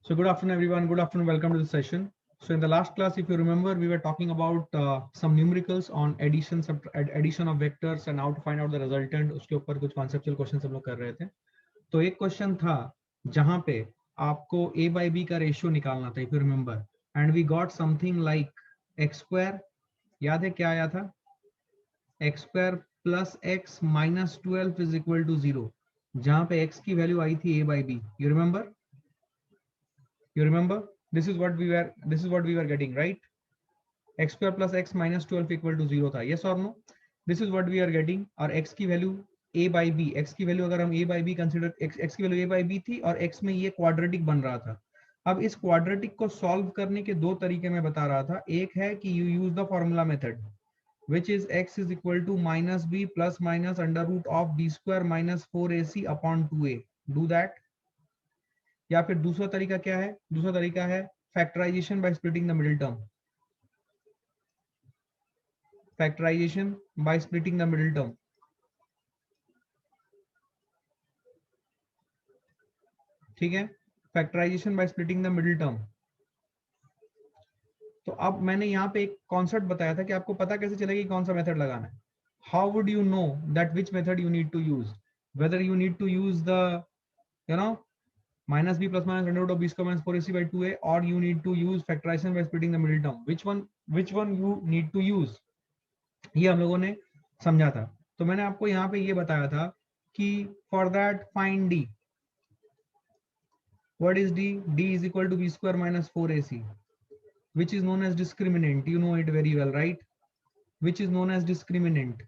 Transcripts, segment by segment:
So good afternoon, everyone. Good afternoon. Welcome to the session. So in the last class, if you remember, we were talking about some numericals on addition of vectors and how to find out the resultant. उसके ऊपर कुछ conceptual questions हम लोग कर रहे थे. तो एक question था जहाँ पे आपको a by b का ratio निकालना था, if you remember, and we got something like x square. याद है क्या आया था? x square plus x minus 12 is equal to 0. जहाँ पे x की वैल्यू आई थी a by b. You remember? You remember, this is what we were getting, right? X square plus x minus 12 equal to 0 था, yes or no? This is what we are getting. और x की value a by b, x की value अगर हम a by b consider, x की value a by b थी और x में ये क्वाड्रेटिक बन रहा था. अब इस क्वाड्रेटिक को सॉल्व करने के दो तरीके मैं बता रहा था. एक है कि you use the formula method which is x is equal to minus b plus minus under root of b square minus 4ac upon 2a. Do that. या फिर दूसरा तरीका क्या है? दूसरा तरीका है factorization by splitting the middle term. Factorization by splitting the middle term. ठीक है, factorization by splitting the middle term. तो अब मैंने यहाँ पे एक कॉन्सेप्ट बताया था कि आपको पता कैसे चलेगा कि कौन सा मेथड लगाना है. How would you know that which method you need to use, whether you need to use the you know minus b plus minus under root of b square minus 4ac by 2a, or you need to use factorization by splitting the middle term. Which one you need to use, ये हम लोगों ने समझा था. तो मैंने आपको यहाँ पे ये बताया था कि for that find d. What is d? d is equal to b square minus 4ac, which is known as discriminant. You know it very well, right? Which is known as discriminant.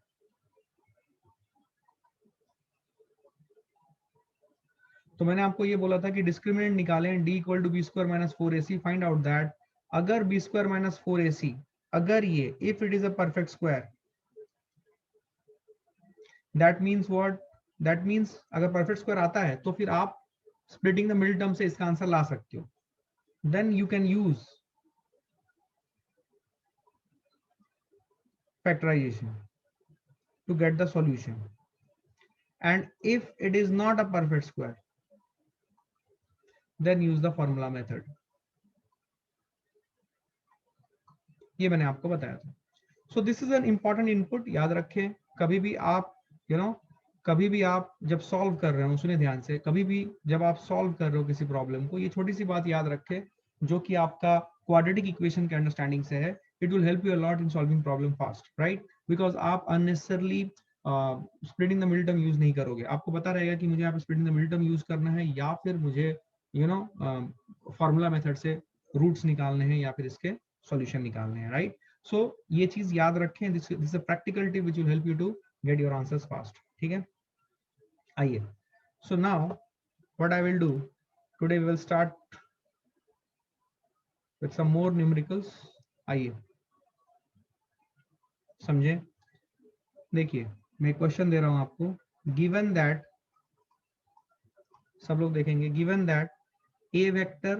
तो मैंने आपको ये बोला था कि discriminant निकालें, d equal to B square minus 4ac. Find out that अगर b square minus 4ac, अगर ये if it is a perfect square, that means what? That means अगर परफेक्ट स्क्वायर आता है तो फिर आप स्प्लिटिंग द मिडिल टर्म से इसका आंसर ला सकते हो. Then you can use factorization to get the solution. And if it is not a perfect square, then use the formula method. ये मैंने आपको बताया था. So this is an important input. याद रखें, कभी भी आप कभी भी आप जब सॉल्व कर रहे हो, सुनिए ध्यान से, कभी भी जब आप सॉल्व कर रहे हो किसी प्रॉब्लम को, ये छोटी सी बात याद रखें जो कि आपका क्वाड्रेटिक इक्वेशन के अंडरस्टैंडिंग से है. It will help you a lot in solving problem fast, right? Because आप unnecessarily splitting the middle term use नहीं करोगे. आपको पता रहेगा कि मुझे यहाँ पे splitting the middle term use करना है या फिर मुझे फॉर्मूला मेथड से रूट्स निकालने हैं या फिर इसके सॉल्यूशन निकालने हैं, राइट? सो ये चीज याद रखें. This is a practical tip which will help you to get your answers fast. ठीक है, आइए. So now what I will do today, we will start with some more numericals. आइए समझे. देखिए, मैं क्वेश्चन दे रहा हूं आपको. गिवन दैट, सब लोग देखेंगे, given that a vector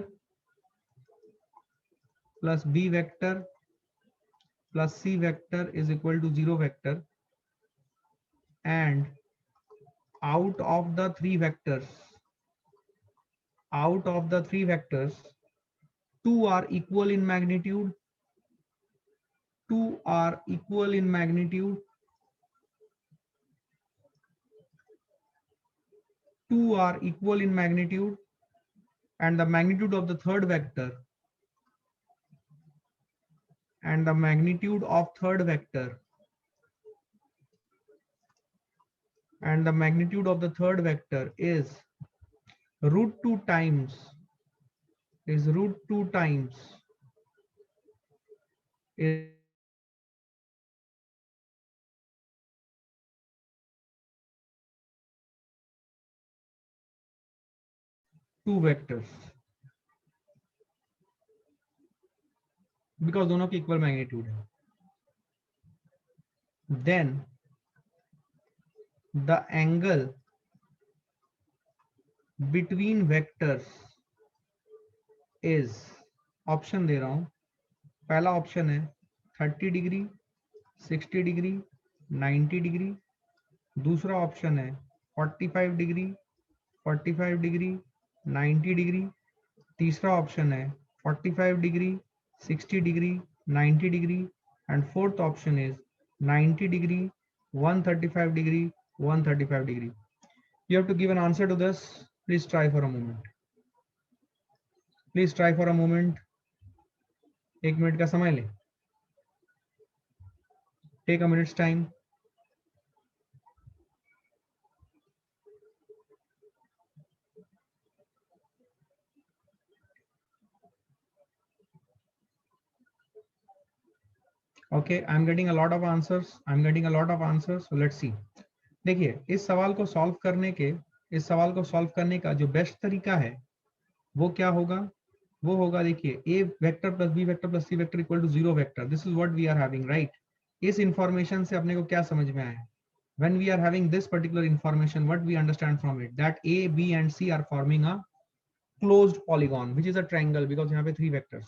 plus b vector plus c vector is equal to 0 vector, and out of the three vectors, two are equal in magnitude, and the magnitude of the third vector is root 2 times is 2 vectors, because दोनों की equal magnitude है. Then the angle between vectors is, option दे रहा हूं. पहला option है 30 degree, 60 degree, 90 degree. दूसरा option है 45 डिग्री, 90 डिग्री. तीसरा ऑप्शन है 45 degree, 60 degree, 90 degree, and fourth option is 90 degree, 135 degree, 135 degree. You have to give an answer to this. Please try for a moment. Please try for a moment. 1 minute का समय ले. Take a minute's time. Okay, I'm getting a lot of answers. I'm getting a lot of answers. So let's see. देखिए, इस सवाल को solve करने का जो बेस्ट तरीका है वो क्या होगा? वो होगा, देखिए, a vector plus b vector plus c vector equal to 0 vector. This is what we are having, right? इस इंफॉर्मेशन से अपने को क्या समझ में आया? When we are having this particular information, what we understand from it, that a, b and c are forming a closed polygon, which is a triangle, because यहाँ पे 3 vectors.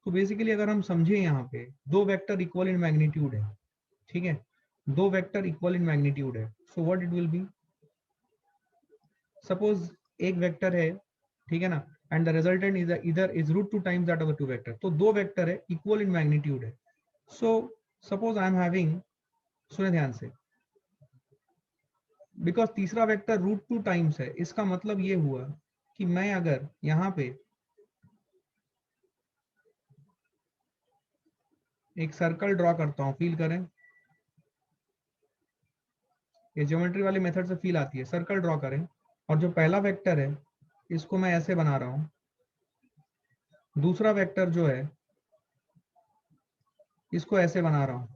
तो बेसिकली अगर हम समझे, यहाँ पे 2 वेक्टर इक्वल इन मैग्नीट्यूड है, ठीक है? 2 वेक्टर इक्वल इन मैग्नीट्यूड है. So what it will be, suppose एक वेक्टर है, ठीक है ना, एंड द रिजल्टेंट इज इधर is root 2 times that of the 2 vector. तो 2 वेक्टर है, इक्वल इन मैग्नीट्यूड है. So suppose I am having, सुने ध्यान से, बिकॉज तीसरा वेक्टर रूट 2 टाइम्स है, इसका मतलब ये हुआ कि मैं अगर यहाँ पे एक सर्कल ड्रॉ करता हूं, फील करें, ये ज्योमेट्री वाले मेथड से फील आती है. सर्कल ड्रॉ करें, और जो पहला वेक्टर है इसको मैं ऐसे बना रहा हूं, दूसरा वेक्टर जो है इसको ऐसे बना रहा हूं.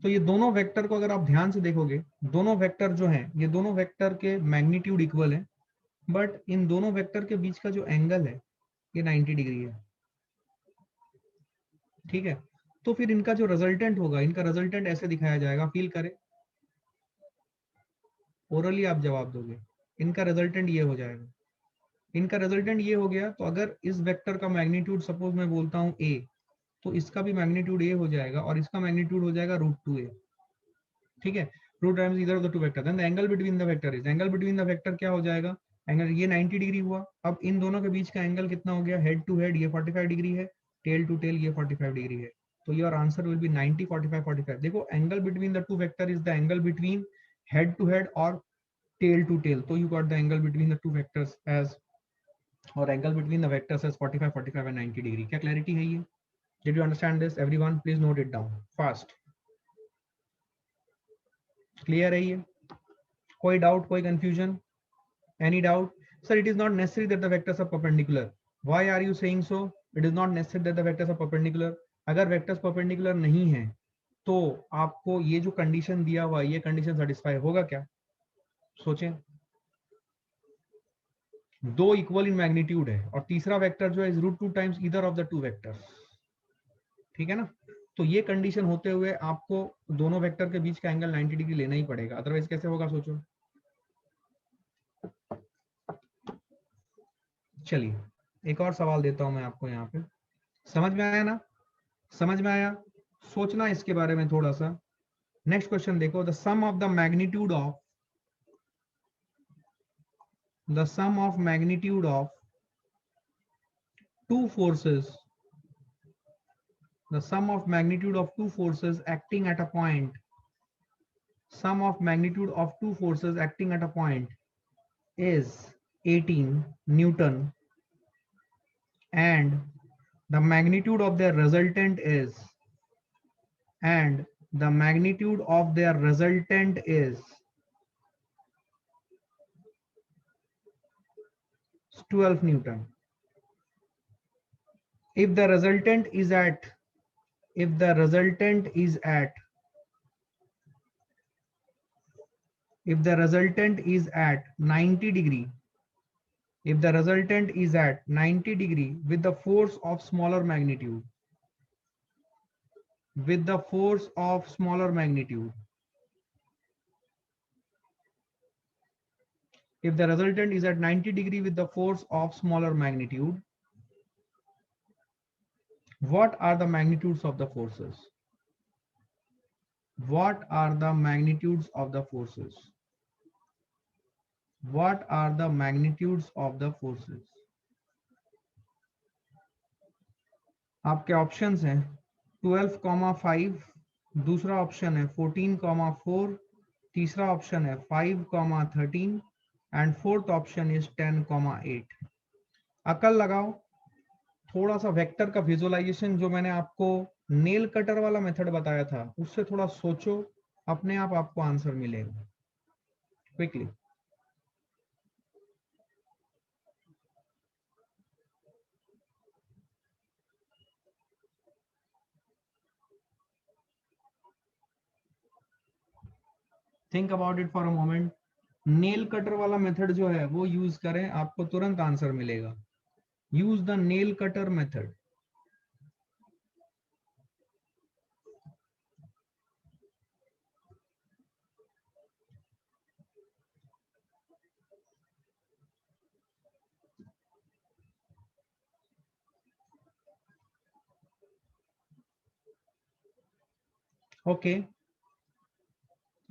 तो ये दोनों वेक्टर को अगर आप ध्यान से देखोगे, दोनों वेक्टर जो हैं, ये दोनों वेक्टर के मैग्नीट्यूड इक्वल है, बट इन दोनों वेक्टर के बीच का जो एंगल है ये 90 डिग्री है, ठीक है? तो फिर इनका जो रिजल्टेंट होगा, इनका रिजल्टेंट ऐसे दिखाया जाएगा, फील करें, ओरली आप जवाब दोगे. इनका रिजल्टेंट ये हो जाएगा. इनका रिजल्टेंट ये हो गया, तो अगर इस वेक्टर का मैग्नीट्यूड सपोज मैं बोलता हूँ a, तो इसका भी मैग्नीट्यूड a हो जाएगा, और इसका मैग्नीट्यूड हो जाएगा रूट 2a, ठीक है? Root times either of the 2 vector. Then the angle between the vector is, angle between the vector क्या हो जाएगा? एंगल ये 90 डिग्री हुआ. अब इन दोनों के बीच का एंगल कितना हो गया? हेड टू हेड ये 45 डिग्री है, टेल टू टेल ये 45 डिग्री है. तो योर आंसर विल बी 90, 45, 45. देखो, angle between the 2 vector is the angle between head to head और tail to tail. So you got the angle between the two vectors as, or angle between the vectors as 45, 45 and 90 degree. क्या clarity है ये? Did you understand this? Everyone, please note it down fast. Clear है ये? कोई doubt, कोई confusion? Any doubt? Sir, it is not necessary that the vectors are perpendicular. Why are you saying so? It is not necessary that the vectors are perpendicular. अगर vectors perpendicular नहीं है, तो आपको ये जो condition दिया हुआ, ये condition satisfy होगा क्या? सोचें. 2 इक्वल इन मैग्नीट्यूड है, और तीसरा वेक्टर जो है is root 2 times either of the 2 vectors, ठीक है ना? तो ये कंडीशन होते हुए आपको दोनों वेक्टर के बीच का एंगल 90 डिग्री लेना ही पड़ेगा, अदरवाइज कैसे होगा, सोचो. चलिए, एक और सवाल देता हूं मैं आपको यहाँ पे. समझ में आया ना? समझ में आया? सोचना इसके बारे में थोड़ा सा. नेक्स्ट क्वेश्चन देखो. The sum of magnitude of two forces, the sum of magnitude of two forces acting at a point, sum of magnitude of two forces acting at a point is 18 Newton, and the magnitude of their resultant is, and the magnitude of their resultant is 12 Newton. If the resultant is at, if the resultant is at, if the resultant is at 90 degree, if the resultant is at 90 degree with the force of smaller magnitude, with the force of smaller magnitude, if the resultant is at 90 degree with the force of smaller magnitude, what are the magnitudes of the forces? What are the magnitudes of the forces? What are the magnitudes of the forces? आपके options हैं 12,5, दूसरा option है 14,4, तीसरा option है 5,13 and fourth option is 10,8। अकल लगाओ, थोड़ा सा वेक्टर का विजुअलाइजेशन जो मैंने आपको नेल कटर वाला मेथड बताया था उससे थोड़ा सोचो, अपने आप आपको आंसर मिलेगा। Quickly think about it for a moment. Nail cutter वाला मेथड जो है वो यूज करें, आपको तुरंत आंसर मिलेगा। Use the nail cutter method. Okay,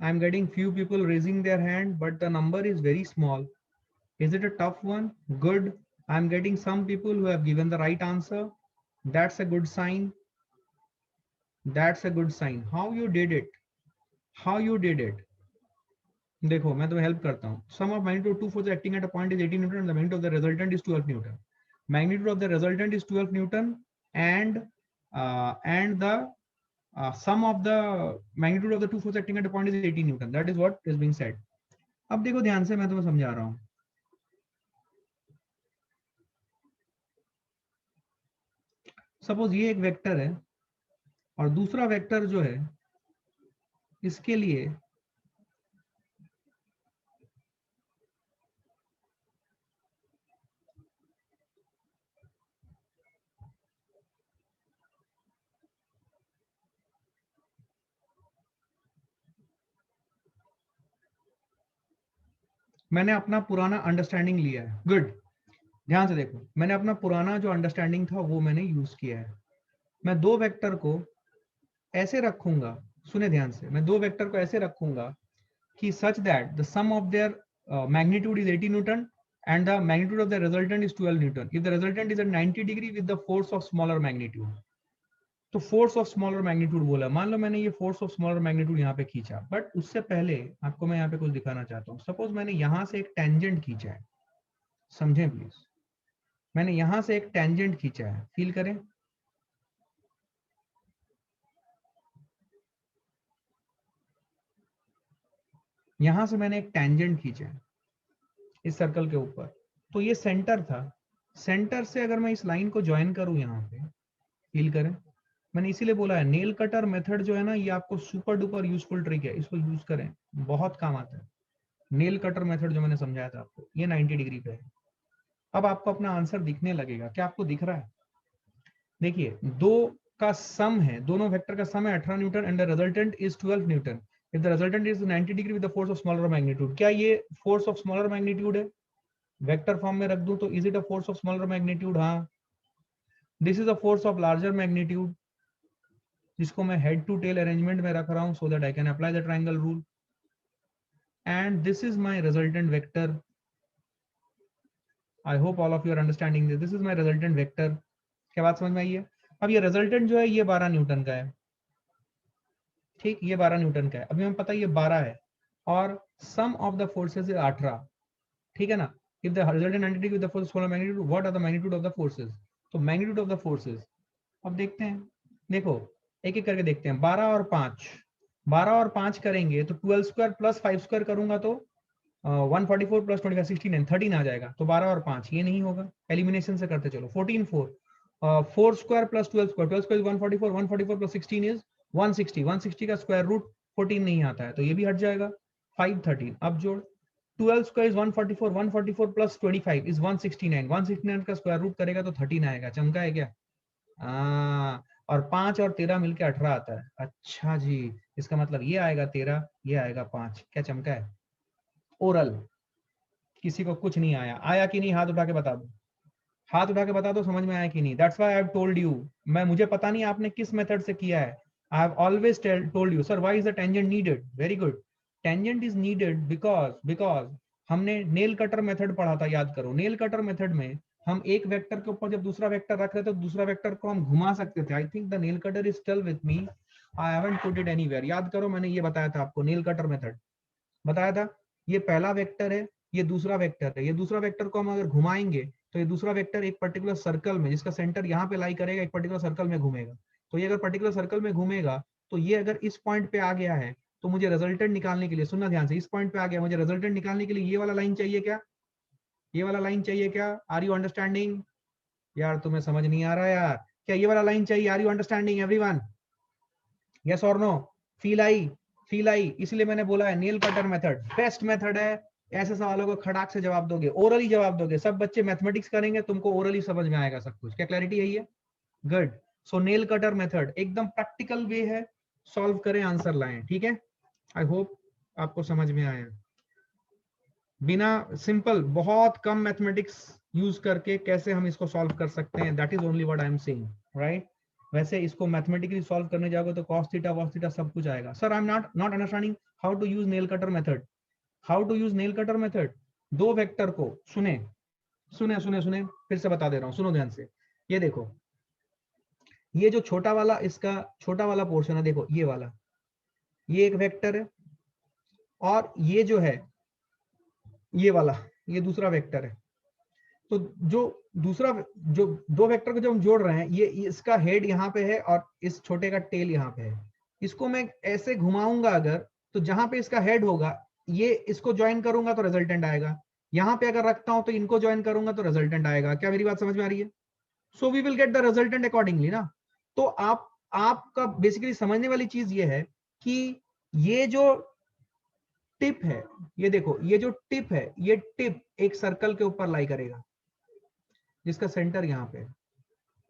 I am getting few people raising their hand, but the number is very small. Is it a tough one? Good. I'm getting some people who have given the right answer. That's a good sign. That's a good sign. How you did it? How you did it? देखो मैं तुम्हें help करता हूँ। Sum of magnitude 2 forces acting at a point is 18 Newton and the magnitude of the resultant is 12 Newton. Magnitude of the resultant is 12 Newton and the sum of the magnitude of the two forces acting at a point is 18 Newton. That is what is being said. अब देखो ध्यान से, मैं तुम्हें समझा रहा हूँ। Suppose ये एक वेक्टर है और दूसरा वेक्टर जो है इसके लिए मैंने अपना पुराना अंडरस्टैंडिंग लिया है। गुड, ध्यान से देखो, मैंने अपना पुराना जो अंडरस्टैंडिंग था वो मैंने यूज किया है। मैं दो वेक्टर को ऐसे रखूंगा, सुने ध्यान से, मैं दो वेक्टर को ऐसे रखूंगा कि such that the sum of their magnitude is 80 Newton and the magnitude of the resultant is 12 Newton. If the resultant is at 90 degree with the force of smaller magnitude, तो फोर्स ऑफ स्मॉलर मैग्नीट्यूड बोला। मान लो मैंने ये force of smaller magnitude यहाँ पे खींचा, but उससे पहले आपको मैं यहाँ पे कुछ दिखाना चाहता हूँ। सपोज मैंने यहाँ से एक टेंजेंट खींचा है, समझें प्लीज, मैंने यहाँ से एक टेंजेंट खींचा है, फील करें। यहाँ से मैंने एक टेंजेंट खींचा है इस सर्कल के ऊपर, तो ये सेंटर था। सेंटर से अगर मैं इस लाइन को ज्वाइन करूं यहाँ पे, फील करें, मैंने इसीलिए बोला है नेल कटर मेथड जो है ना, ये आपको सुपर डुपर यूजफुल ट्रिक है, इसको यूज करें, बहुत काम आता है। नेल कटर मेथड जो मैंने समझाया था आपको, ये 90 डिग्री पे है। अब आपको अपना आंसर दिखने लगेगा। क्या आपको दिख रहा है? देखिए, दो का सम है, दोनों वेक्टर का सम है 18 newton and the resultant is 12 newton. If the resultant is 90 degree with the force of smaller magnitude, क्या ये फोर्स ऑफ स्मॉलर मैग्नीट्यूड है? वेक्टर फॉर्म में रख दूं तो is it a force of smaller magnitude? हाँ। This is a force of larger magnitude, जिसको मैं हेड टू टेल अरेंजमेंट में रख रहा हूं so that I can apply the triangle rule. And this is my resultant vector. I hope all of you are understanding this. This is my resultant vector. क्या बात समझ में आई है? अब ये रिजल्टेंट जो है ये 12 न्यूटन का है, ठीक, ये 12 न्यूटन का है। अभी हमें पता है ये 12 है और sum of the forces is 18, ठीक है ना। If the resultant 90 with the force smaller magnitude, what are the magnitude of the forces? तो मैग्नीट्यूड ऑफ द फोर्सेज अब देखते हैं। देखो एक एक करके देखते हैं। 12 और 5, 12 और 5 करेंगे तो 12 स्क्वायर प्लस 5 स्क्वायर करूंगा तो 144 प्लस 25 16 13 आ जाएगा। तो 12 और 5 ये नहीं होगा, एलिमिनेशन से करते चलो। 14 4, 4 square plus 12 square, 12 square 144, 144 plus 16 is 160, 160 का स्क्वायर रूट 14 नहीं आता है तो ये भी हट जाएगा। 5 13, अब जोड़, 12 स्क्वायर इज 144, 144 प्लस 25 इज 169, 169 का स्क्वायर रूट करेगा तो 13 आएगा। चमका है क्या? और 5 और 13 मिलके 18 आता है। अच्छा जी, इसका मतलब ये आएगा 13, ये आएगा 5। क्या चमका है? ओरल। किसी को कुछ नहीं आया? आया कि नहीं? हाथ उठा के बता दो, हाथ उठा के बता दो समझ में आया कि नहीं। That's why I have told you. मैं, मुझे पता नहीं आपने किस मेथड से किया है। I have always told you sir, why is the tangent needed? Very good, tangent is needed because हमने नेल कटर मेथड पढ़ा था, याद करो। नेल कटर मेथड में हम एक वेक्टर के ऊपर जब दूसरा वेक्टर रख रहे थे तो दूसरा वेक्टर को हम घुमा सकते थे। I think the nail cutter is still with me, I haven't put it anywhere. याद करो मैंने ये बताया था आपको, नेल कटर मेथड बताया था। ये पहला वेक्टर है, ये दूसरा वेक्टर है। ये दूसरा वेक्टर को हम अगर घुमाएंगे तो ये दूसरा वेक्टर एक पर्टिकुलर सर्कल में, जिसका सेंटर यहाँ पे लाई करेगा, एक पर्टिकुलर सर्कल में घूमेगा। तो ये अगर पर्टिकुलर सर्कल में घूमेगा तो ये अगर इस पॉइंट पे आ गया है तो मुझे रिजल्टेंट निकालने के लिए, सुनना ध्यान से, इस पॉइंट पे आ गया, मुझे रिजल्टेंट निकालने के लिए ये वाला लाइन चाहिए क्या? ये वाला लाइन चाहिए क्या? Are you understanding? यार तुम्हें समझ नहीं आ रहा यार, क्या ये वाला लाइन चाहिए? Are you understanding everyone? Yes और no? Feel I? Feel I? इसलिए मैंने बोला है nail cutter method best method है। ऐसे सवालों को खड़ाक से जवाब दोगे, ओरली जवाब दोगे। सब बच्चे मैथमेटिक्स करेंगे, तुमको ओरली समझ में आएगा सब कुछ। क्या क्लैरिटी यही है? गुड। सो नेल कटर मेथड एकदम प्रैक्टिकल वे है, सॉल्व करें, आंसर लाएं। ठीक है, आई होप आपको समझ में आया। बिना सिंपल, बहुत कम मैथमेटिक्स यूज करके कैसे हम इसको सॉल्व कर सकते हैं, that is only what I am saying, right? वैसे इसको मैथमेटिकली सॉल्व करने जाओगे तो cos थीटा cos थीटा सब कुछ आएगा। Sir I am not understanding how to use nail cutter method. How to use nail cutter method? दो vector को, सुने सुने सुने सुने, फिर से बता दे रहा हूं, सुनो ध्यान से। ये देखो, ये जो छोटा वाला, इसका छोटा वाला पोर्शन है, देखो ये वाला, ये एक वेक्टर है, और ये जो है ये वाला, ये दूसरा वेक्टर है। तो जो दूसरा, जो दो वेक्टर को जब हम जोड़ रहे हैं, ये इसका हेड यहाँ पे है और इस छोटे का टेल यहाँ पे है। इसको मैं ऐसे घुमाऊंगा अगर, तो जहां पे इसका हेड होगा, ये इसको ज्वाइन करूंगा तो रिजल्टेंट आएगा। यहाँ पे अगर रखता हूं तो इनको ज्वाइन करूंगा तो रिजल्टेंट आएगा। क्या मेरी बात समझ में आ रही है? So we will get the resultant accordingly ना। तो आपका बेसिकली समझने वाली चीज ये है कि ये जो टिप है, ये देखो, ये जो टिप है, ये टिप एक सर्कल के ऊपर लाई करेगा जिसका सेंटर यहाँ पे है,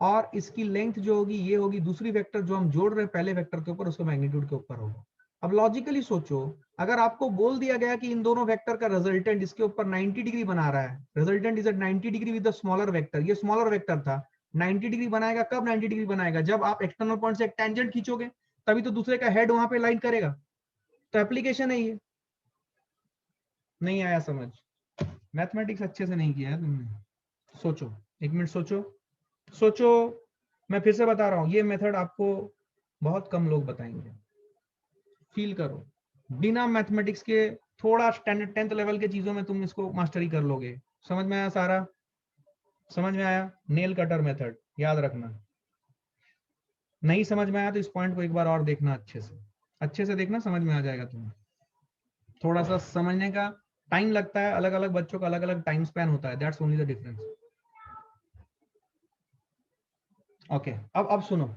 और इसकी लेंथ जो होगी ये होगी दूसरी वेक्टर जो हम जोड़ रहे हैं पहले वेक्टर के ऊपर, उसके मैग्नीट्यूड के ऊपर होगा। अब लॉजिकली सोचो, अगर आपको बोल दिया गया कि इन दोनों वेक्टर का रिजल्टेंट इसके ऊपर 90 डिग्री बना रहा है, resultant is at 90 degree with the smaller vector, ये स्मॉलर वेक्टर था, 90 डिग्री बनाएगा। कब 90 डिग्री बनाएगा? जब आप एक्सटर्नल पॉइंट से एक टेंजेंट खींचोगे, तभी तो दूसरे का हेड वहां पे लाइन करेगा। तो एप्लीकेशन है ये। नहीं आया समझ? मैथमेटिक्स अच्छे से नहीं किया है तुमने। सोचो, एक मिनट सोचो, सोचो। मैं फिर से बता रहा हूं, ये मेथड आपको बहुत कम लोग बताएंगे। फील करो, बिना मैथमेटिक्स के थोड़ा स्टैंडर्ड 10th लेवल के चीजों में तुम इसको मास्टरी कर लोगे। समझ में आया सारा? समझ में आया? नेल कटर मेथड याद रखना। नहीं समझ में आया तो इस पॉइंट को एक बार और देखना, अच्छे से देखना, समझ में आ जाएगा तुम्हें। थोड़ा सा समझने का टाइम लगता है, अलग अलग बच्चों का अलग अलग टाइम स्पैन होता है, that's only the difference. Okay, अब सुनो,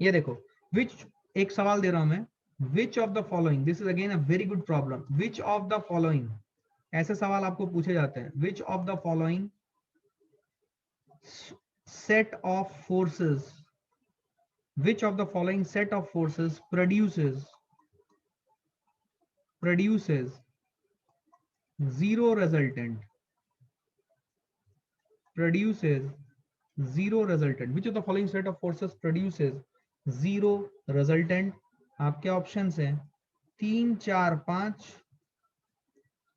ये देखो, विच, एक सवाल दे रहा हूं मैं, which of the following, this is again a very good problem, which of the following, ऐसे सवाल आपको पूछे जाते हैं, which of the following set of forces, which of the following set of forces produces zero resultant, produces zero resultant, which of the following set of forces produces zero resultant? आपके options हैं 3 4 5,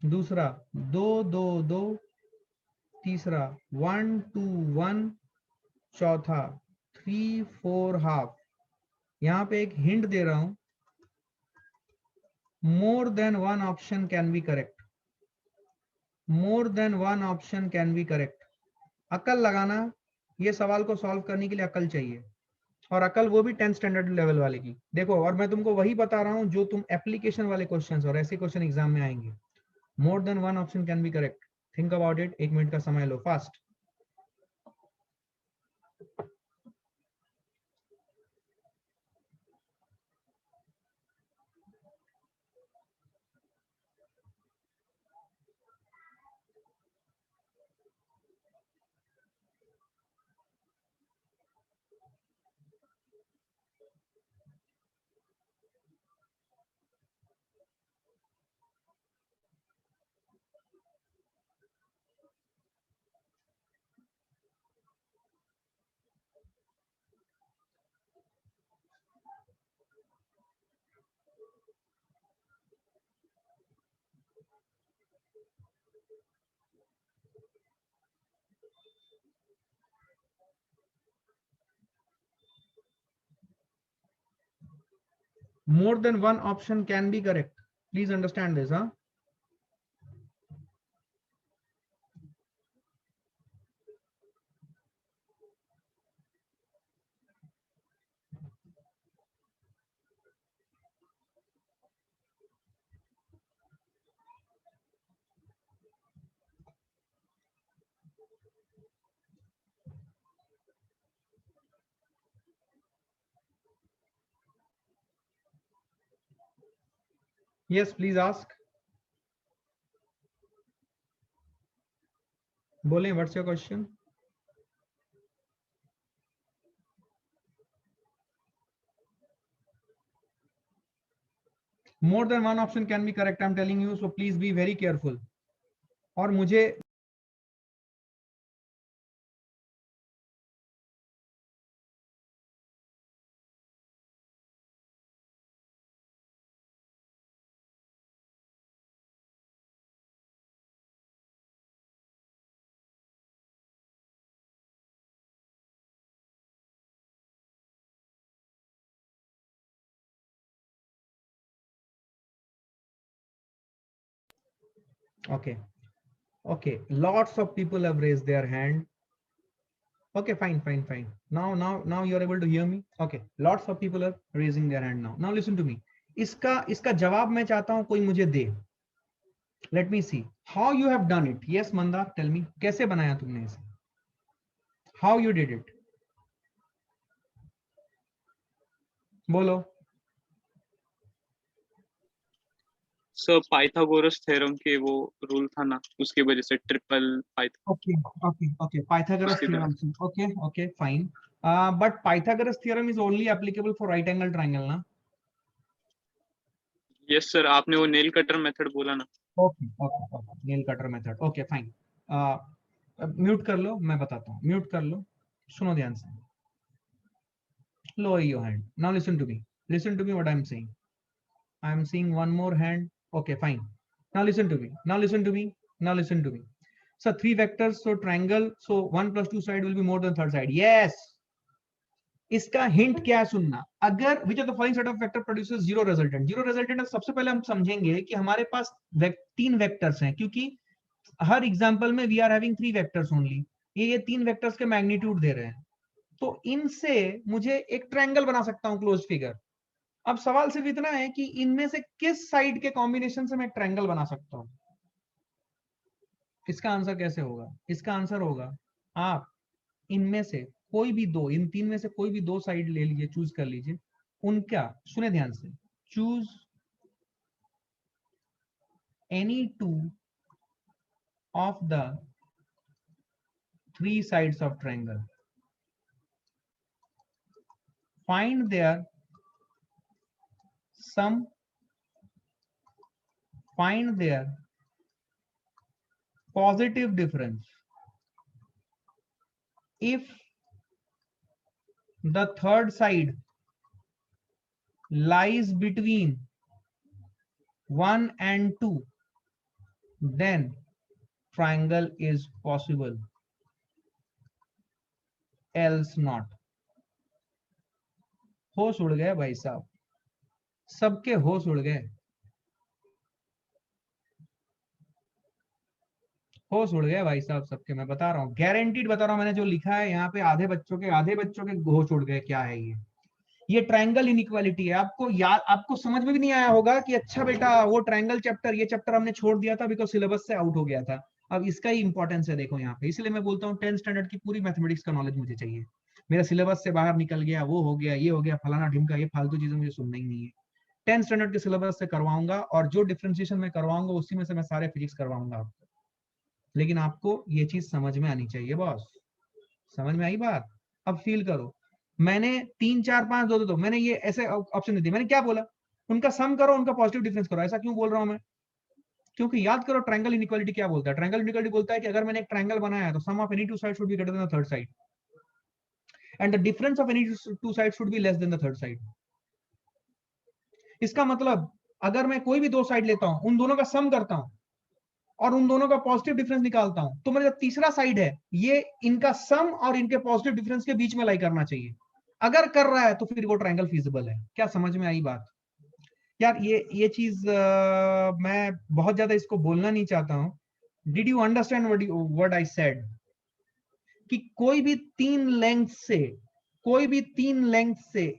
दूसरा 2 2 2, तीसरा 1 2 1, चौथा 3 4 half. यहां पे एक hint दे रहा हूं, more than one option can be correct, more than one option can be correct। अकल लगाना, ये सवाल को सॉल्व करने के लिए अकल चाहिए, और अकल वो भी 10th स्टैंडर्ड लेवल वाले की। देखो, और मैं तुमको वही बता रहा हूं जो तुम एप्लीकेशन वाले क्वेश्चंस और ऐसे क्वेश्चन एग्जाम में आएंगे। More than one option can be correct, think about it. 1 minute का समय लो, fast. More than one option can be correct. Please understand this, huh? Yes, please ask. बोलें, what's your question? More than one option can be correct, I'm telling you, so please be very careful. और मुझे okay, okay, lots of people have raised their hand. Okay, fine. Now you are able to hear me. Okay, lots of people are raising their hand now. Now listen to me. इसका जवाब मैं चाहता हूं कोई मुझे दे. Let me see how you have done it. Yes, Mandar, tell me कैसे बनाया तुमने इसे? How you did it? बोलो. सर पाइथागोरस थ्योरम के वो रूल था ना, उसकी वजह से triple पाइथा. Okay. Pythagoras theorem. Okay, fine. But Pythagoras theorem is only applicable for right angle triangle, ना? यस सर, आपने वो नेल कटर मेथड बोला ना. Okay. Nail cutter method. Okay, fine. Mute कर लो, मैं बताता हूँ. म्यूट कर लो, सुनो ध्यान से. Lower your hand. Now listen to me. Listen to me what I am saying. I am seeing one more hand. Okay, fine. Now listen to me. So three vectors, so triangle, so 1 plus 2 side will be more than third side. Yes. इसका hint क्या है सुनना. अगर which of the following set of vector produces zero resultant? Zero resultant सबसे पहले हम समझेंगे कि हमारे पास तीन वेक्टर्स हैं, क्योंकि हर एग्जांपल में we are having three vectors only. ये तीन वेक्टर्स के मैग्नीट्यूड दे रहे हैं, तो इनसे मुझे एक ट्रायंगल बना सकता हूं क्लोज फिगर. अब सवाल सिर्फ इतना है कि इनमें से किस साइड के कॉम्बिनेशन से मैं ट्रायंगल बना सकता हूं. इसका आंसर कैसे होगा? इसका आंसर होगा आप इनमें से कोई भी दो, इन तीन में से कोई भी दो साइड ले लीजिए, चूज कर लीजिए. उनका सुने ध्यान से. Choose any two of the three sides of triangle. Find their sum, find their positive difference. If the third side lies between 1 and 2, then triangle is possible, else not. होश उड़ गए भाई साहब, सबके होश उड़ गए. होश उड़ गए भाई साहब सबके, मैं बता रहा हूँ, गारंटीड बता रहा हूँ. मैंने जो लिखा है यहाँ पे आधे बच्चों के होश उड़ गए. क्या है ये ट्रायंगल इनइक्वालिटी है. आपको याद, आपको समझ में भी नहीं आया होगा कि अच्छा बेटा वो ट्रायंगल चैप्टर, ये चैप्टर हमने छोड़ दिया था बिकॉज सिलेबस से आउट हो गया था. अब इसका ही इंपॉर्टेंस है देखो यहाँ पे. इसलिए मैं बोलता हूँ 10th स्टैंडर्ड की पूरी मैथमेटिक्स का नॉलेज मुझे चाहिए. मेरा सिलेबस से बाहर निकल गया, वो हो गया, ये हो गया, फलाना ढिमका, ये फालतू चीजें मुझे सुनना ही नहीं है. 10th स्टैंडर्ड के सिलेबस से करवाऊंगा, और जो डिफरेंशिएशन में करवाऊंगा उसी में से मैं सारे फिजिक्स करवाऊंगा आपको. लेकिन आपको ये चीज समझ में आनी चाहिए बॉस. समझ में आई बात? अब फील करो. मैंने 3 4 5 दो, मैंने ये ऐसे ऑप्शन दिए. मैंने क्या बोला? उनका सम करो, उनका पॉजिटिव डिफरेंस करो. ऐसा क्यों बोल रहा हूं मैं? क्योंकि याद करो ट्रायंगल इनइक्वालिटी क्या बोलता है. ट्रायंगल इनइक्वालिटी बोलता है कि अगर मैंने एक ट्रायंगल बनाया है तो sum of any two side should be greater than the third side, and the difference of any two side should be less than the third side. इसका मतलब अगर मैं कोई भी दो साइड लेता हूं, उन दोनों का सम करता हूं, और उन दोनों का पॉजिटिव डिफरेंस निकालता हूं, तो मेरा जो तीसरा साइड है ये इनका सम और इनके पॉजिटिव डिफरेंस के बीच में लाई करना चाहिए। अगर कर रहा है तो फिर वो ट्रायंगल फीजिबल है। क्या समझ में आई बात? यार ये चीज मैं बहुत ज्यादा इसको बोलना नहीं चाहता हूं। Did you understand what I said? कि कोई भी तीन लेंथ से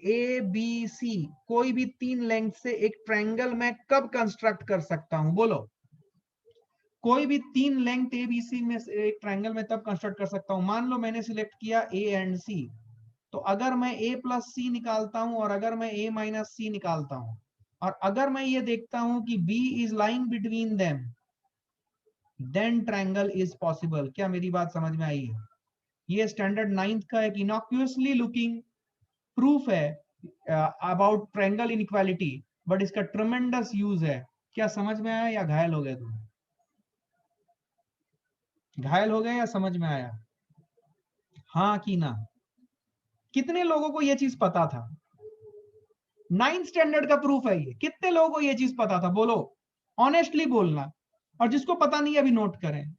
ए बी सी, कोई भी तीन लेंथ से एक ट्रायंगल मैं कब कंस्ट्रक्ट कर सकता हूं? बोलो। कोई भी तीन लेंथ ए बी सी में से एक ट्रायंगल में तब कंस्ट्रक्ट कर सकता हूं। मान लो मैंने सिलेक्ट किया ए एंड सी, तो अगर मैं ए प्लस सी निकालता हूं और अगर मैं ए माइनस सी निकालता हूं और अगर मैं ये देखता हूं कि B is lying between them, then triangle is possible. क्या मेरी बात समझ में आई है? ये स्टैंडर्ड 9th का एक इनॉक्यूअसली लुकिंग प्रूफ है अबाउट ट्रायंगल इनइक्वालिटी, बट इसका ट्रेमेंडस यूज है। क्या समझ में आया या घायल हो गए तुम? घायल हो गए या समझ में आया? हाँ कि ना? कितने लोगों को यह चीज पता था? 9th स्टैंडर्ड का प्रूफ है ये। कितने लोगों को यह चीज पता था? बोलो, ऑनेस्टली बोलना। और जिसको पता नहीं है अभी नोट करें,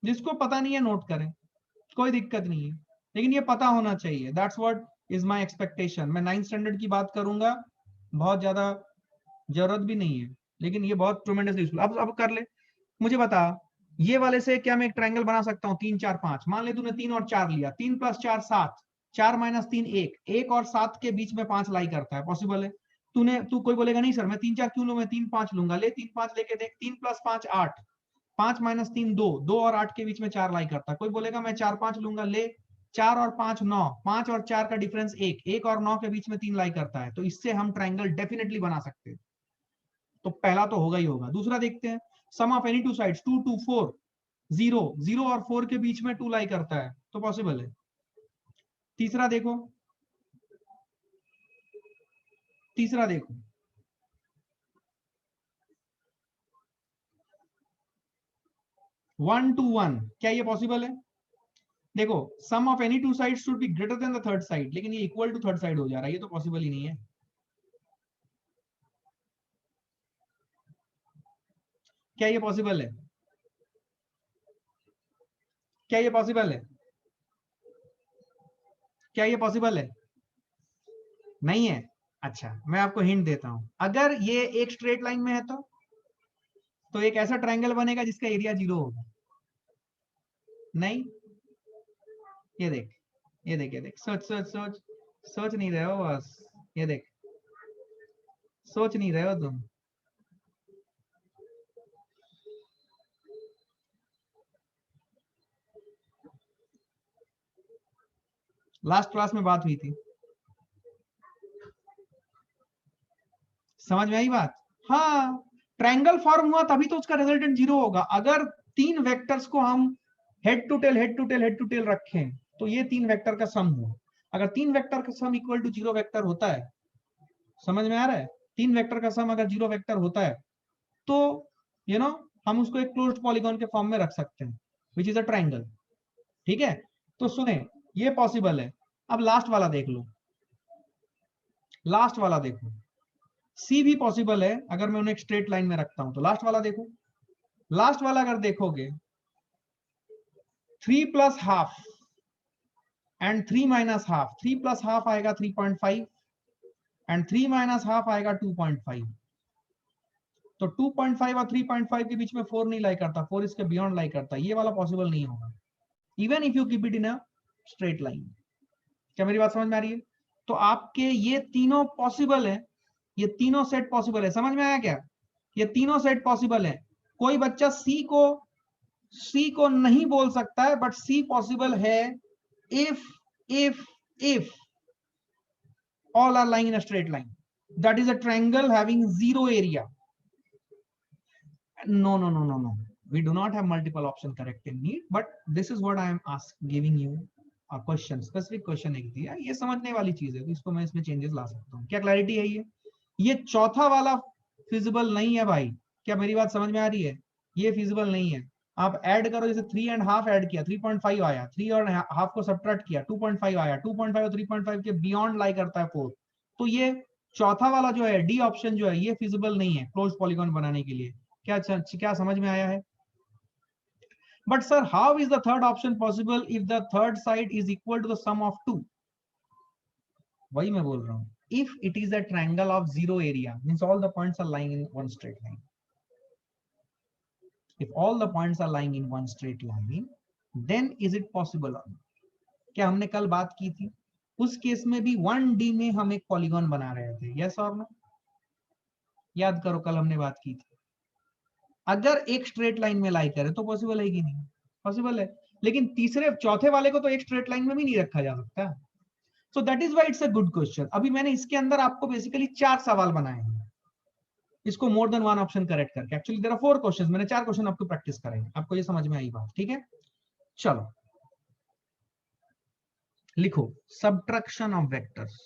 जिसको पता नहीं है नोट करें, कोई दिक्कत नहीं है, लेकिन ये पता होना चाहिए। That's what is my expectation. मैं 9th स्टैंडर्ड की बात करूंगा, बहुत ज्यादा जरूरत भी नहीं है, लेकिन ये बहुत ट्रेमेंडस यूजफुल। अब कर ले, मुझे बता, ये वाले से क्या मैं एक ट्रायंगल बना सकता हूँ? 3 4 5, मान ले तूने 3 और 4 लिया, 3 + 4 7, 4 - 3 1, 1 और 7 के बीच में 5 लाई करता है, पॉसिबल है? तू कोई बोलेगा नहीं सर मैं 3 4 क्यों लूं, मैं 3 5 लूंगा। ले 3 5 लेके देख, 3 + 5 8, 5 - 3 2, 2 और 8 के बीच में 4 लाई करता है। कोई बोलेगा मैं 4 5 लूंगा। ले 4 और 5 9, 5 और 4 का डिफरेंस 1, 1 और 9 के बीच में 3 लाई करता है। तो इससे हम ट्रायंगल डेफिनेटली बना सकते हैं। तो पहला तो होगा ही होगा। दूसरा देखते हैं, सम ऑफ एनी टू साइड्स 2 2 4, 0 0 और 4 के बीच में 2 लाई करता है, तो पॉसिबल है। तीसरा देखो, तीसरा देखो, 1 2 1, क्या ये पॉसिबल है? देखो, sum of any two sides should be greater than the third side, लेकिन ये इक्वल टू थर्ड साइड हो जा रहा है, ये तो पॉसिबल ही नहीं है। क्या ये पॉसिबल है? क्या ये पॉसिबल है? क्या ये पॉसिबल है? नहीं है। अच्छा, मैं आपको हिंट देता हूं। अगर ये एक स्ट्रेट लाइन में है तो एक ऐसा ट्रायंगल बनेगा जिसका एरिया 0 होगा। नहीं, ये देख, ये देख, ये देख, सोच सोच सोच, सोच नहीं रहे हो बस। ये देख, सोच नहीं रहे हो तुम। लास्ट क्लास में बात हुई थी, समझ में आई बात? हाँ, ट्रायंगल फॉर्म हुआ तभी तो उसका रिजल्टेंट 0 होगा। अगर तीन वेक्टर्स को हम head to tail head to tail head to tail रखें, तो ये तीन वेक्टर का सम हुआ। अगर तीन वेक्टर का सम इक्वल टू 0 वेक्टर होता है, समझ में आ रहा है? तीन वेक्टर का सम अगर 0 वेक्टर होता है, तो हम उसको एक क्लोज्ड पॉलीगॉन के फॉर्म में रख सकते हैं, विच इज अ ट्रायंगल। ठीक है, तो सुने, ये पॉसिबल है। अब लास्ट वाला देख लो, लास्ट वाला देखो, सी भी पॉसिबल है अगर मैं उन्हें एक स्ट्रेट लाइन में रखता हूं। तो लास्ट वाला देखो, लास्ट वाला अगर देखोगे, 3 + ½ एंड 3 - ½ 3 + ½ आएगा 3.5 एंड 3 - ½ आएगा 2.5। तो 2.5 और 3.5 के बीच में 4 नहीं लाई करता, 4 इसके बियॉन्ड लाई करता है। ये वाला पॉसिबल नहीं होगा, even if you keep it in a straight line. क्या मेरी बात समझ में आ रही है? तो आपके ये तीनों पॉसिबल है, ये तीनों सेट पॉसिबल है। समझ में आया क्या? ये तीनों सेट पॉसिबल है। कोई बच्चा सी को नहीं बोल सकता है, बट सी पॉसिबल है if all are lying in a straight line, that is a triangle having 0 area. No, we do not have multiple option correct in need, but this is what I am giving you a question, specific question एक दिया, ये समझने वाली चीज है, तो इसको मैं इसमें चेंजेस ला सकता हूँ। क्या क्लैरिटी है? ये चौथा वाला फिजिबल नहीं है भाई। क्या मेरी बात समझ में आ रही है? ये फिजिबल नहीं है। आप ऐड करो, जैसे 3 एंड हाफ ऐड किया 3.5 आया, 3 और हाफ को सब्ट्रैक्ट किया 2.5 आया, 2.5 और 3.5 के बियॉन्ड लाई करता है 4। तो ये चौथा वाला जो है, डी ऑप्शन जो है, ये फिजिबल नहीं है क्लोज पॉलीगॉन बनाने के लिए, क्या समझ में आया है? But sir how is the third option possible if the third side is equal to the sum of two? वही मैं बोल रहा हूं, if it is a triangle of zero area means all the points are lying in one straight line. If all the points are lying in one straight line, then is it possible? क्या हमने कल बात की थी, उस case में भी 1D में हम एक पॉलीगॉन बना रहे थे, यस और नो? याद करो कल हमने बात की थी, अगर एक स्ट्रेट लाइन में लाई करे तो पॉसिबल है कि नहीं? पॉसिबल है, लेकिन तीसरे चौथे वाले को तो एक स्ट्रेट लाइन में भी नहीं रखा जा सकता। So that is why it's a good question. अभी मैंने इसके अंदर आपको बेसिकली 4 सवाल बनाए हैं, इसको more than one option correct करके। एक्चुअली देयर आर 4 क्वेश्चंस, मैंने 4 क्वेश्चन आपको प्रैक्टिस कराए, आपको ये समझ में आई बात? ठीक है, चलो लिखो सबट्रैक्शन ऑफ वेक्टर्स,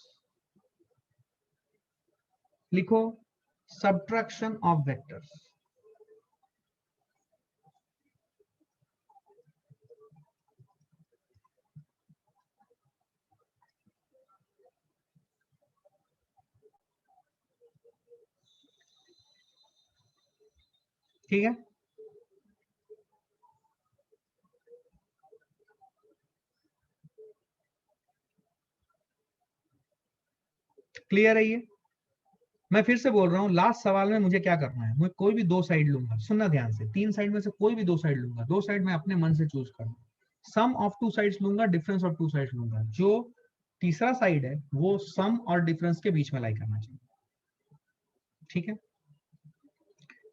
लिखो सबट्रैक्शन ऑफ वेक्टर्स। ठीक है, क्लियर है ये? मैं फिर से बोल रहा हूं, लास्ट सवाल में मुझे क्या करना है, मैं कोई भी 2 साइड लूंगा, सुनना ध्यान से, 3 साइड में से कोई भी 2 साइड लूंगा, 2 साइड में अपने मन से चूज करना, सम ऑफ 2 साइड्स लूंगा, डिफरेंस ऑफ 2 साइड्स लूंगा, जो तीसरा साइड है वो सम और डिफरेंस के बीच में लाई करना चाहिए। ठीक है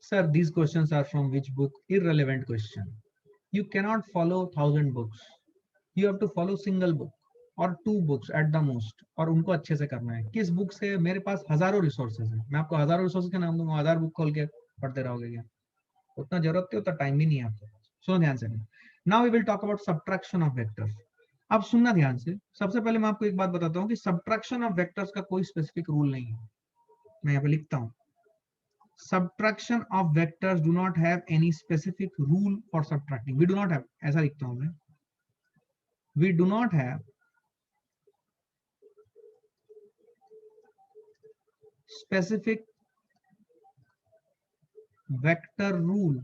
sir, these questions are from which book? Irrelevant question. You cannot follow 1000 books, you have to follow single book और 2 books at the most, और उनको अच्छे से करना है। किस बुक से? मेरे पास हजारों रिसोर्सेज है, मैं आपको हजारों रिसोर्सेज के नाम दूंगा, 1000 बुक खोल के पढ़ते रहोगे क्या? उतना जरूरत नहीं, उतना टाइम भी नहीं है आपके पास। सुनो ध्यान से, now we will talk about subtraction of vectors. अब सुनना ध्यान से, सबसे पहले मैं आपको एक बात बताता हूँ कि सब्ट्रैक्शन ऑफ वेक्टर्स का कोई स्पेसिफिक रूल नहीं है। मैं यहाँ पे लिखता हूँ, subtraction of vectors do not have any specific rule for subtracting. We do not have, ऐसा लिखता हूं मैं, we do not have specific vector rule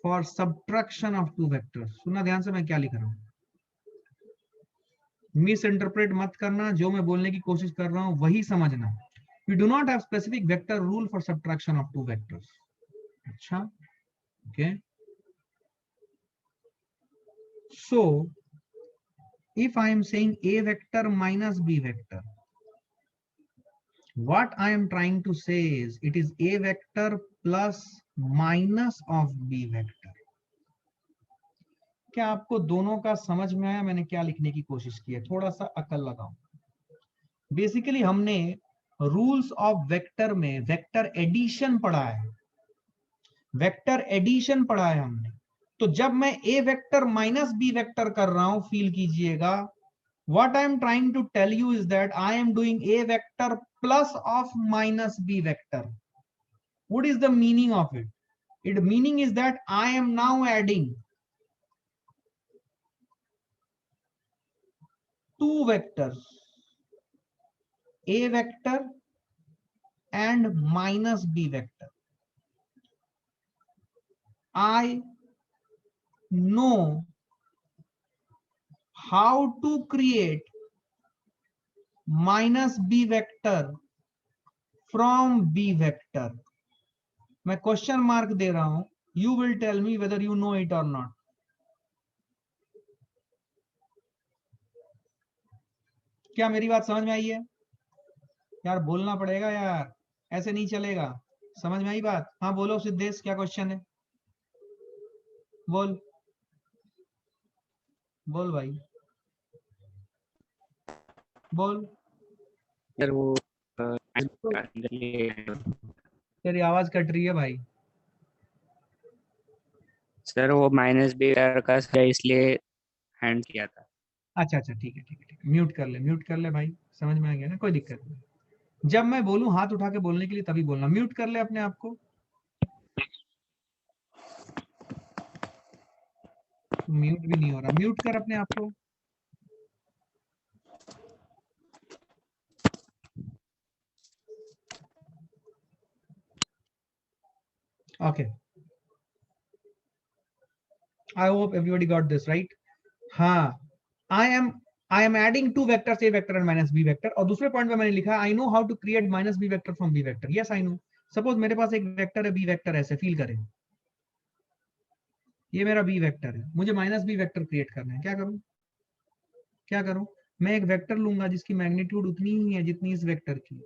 for subtraction of 2 vectors. सुनना ध्यान से मैं क्या लिख रहा हूं, मिस इंटरप्रेट मत करना, जो मैं बोलने की कोशिश कर रहा हूं वही समझना। We do not have specific vector rule for subtraction of 2 vectors. अच्छा, okay. So if I am saying a vector minus b vector, what I am trying to say is it is a vector plus minus of b vector. क्या आपको दोनों का समझ में आया मैंने क्या लिखने की कोशिश की है? थोड़ा सा अकल लगाओ। बेसिकली हमने रूल्स ऑफ वेक्टर में वेक्टर एडिशन पढ़ा है, वेक्टर एडिशन पढ़ा है हमने। तो जब मैं ए वेक्टर माइनस बी वेक्टर कर रहा हूं, फील कीजिएगा, what I am trying to tell you is that I am doing a vector plus of minus b vector. What is the meaning of it? Its meaning is that I am now adding 2 vectors, a vector and minus b vector. I know how to create minus b vector from b vector. मैं question mark दे रहा हूं, you will tell me whether you know it or not. क्या मेरी बात समझ में आई है? यार बोलना पड़ेगा यार, ऐसे नहीं चलेगा। समझ में आई बात? हाँ बोलो सिद्धेश, क्या क्वेश्चन है? बोल बोल भाई, बोल। सर वो तेरी आवाज कट रही है भाई। सर वो माइनस बी का है इसलिए हैंड किया था। अच्छा अच्छा, ठीक है ठीक है ठीक है, म्यूट कर ले, म्यूट कर ले भाई, समझ में आ गया ना, कोई दिक्कत नहीं। जब मैं बोलूं हाथ उठा के बोलने के लिए तभी बोलना, म्यूट कर ले अपने आप को। म्यूट भी नहीं हो रहा, म्यूट कर अपने आप को। Okay, I hope everybody got this right. हाँ, I am adding two vectors, a vector and minus b vector. और दूसरे पॉइंट पे मैंने लिखा I know how to create minus b vector from b vector. Yes, I know. Suppose मेरे पास एक vector है b vector, ऐसे फील करें, ये मेरा b वेक्टर है, मुझे माइनस b वेक्टर क्रिएट करना है. क्या करूं? मैं एक वेक्टर लूंगा जिसकी मैग्नीट्यूड उतनी ही है जितनी इस वेक्टर की,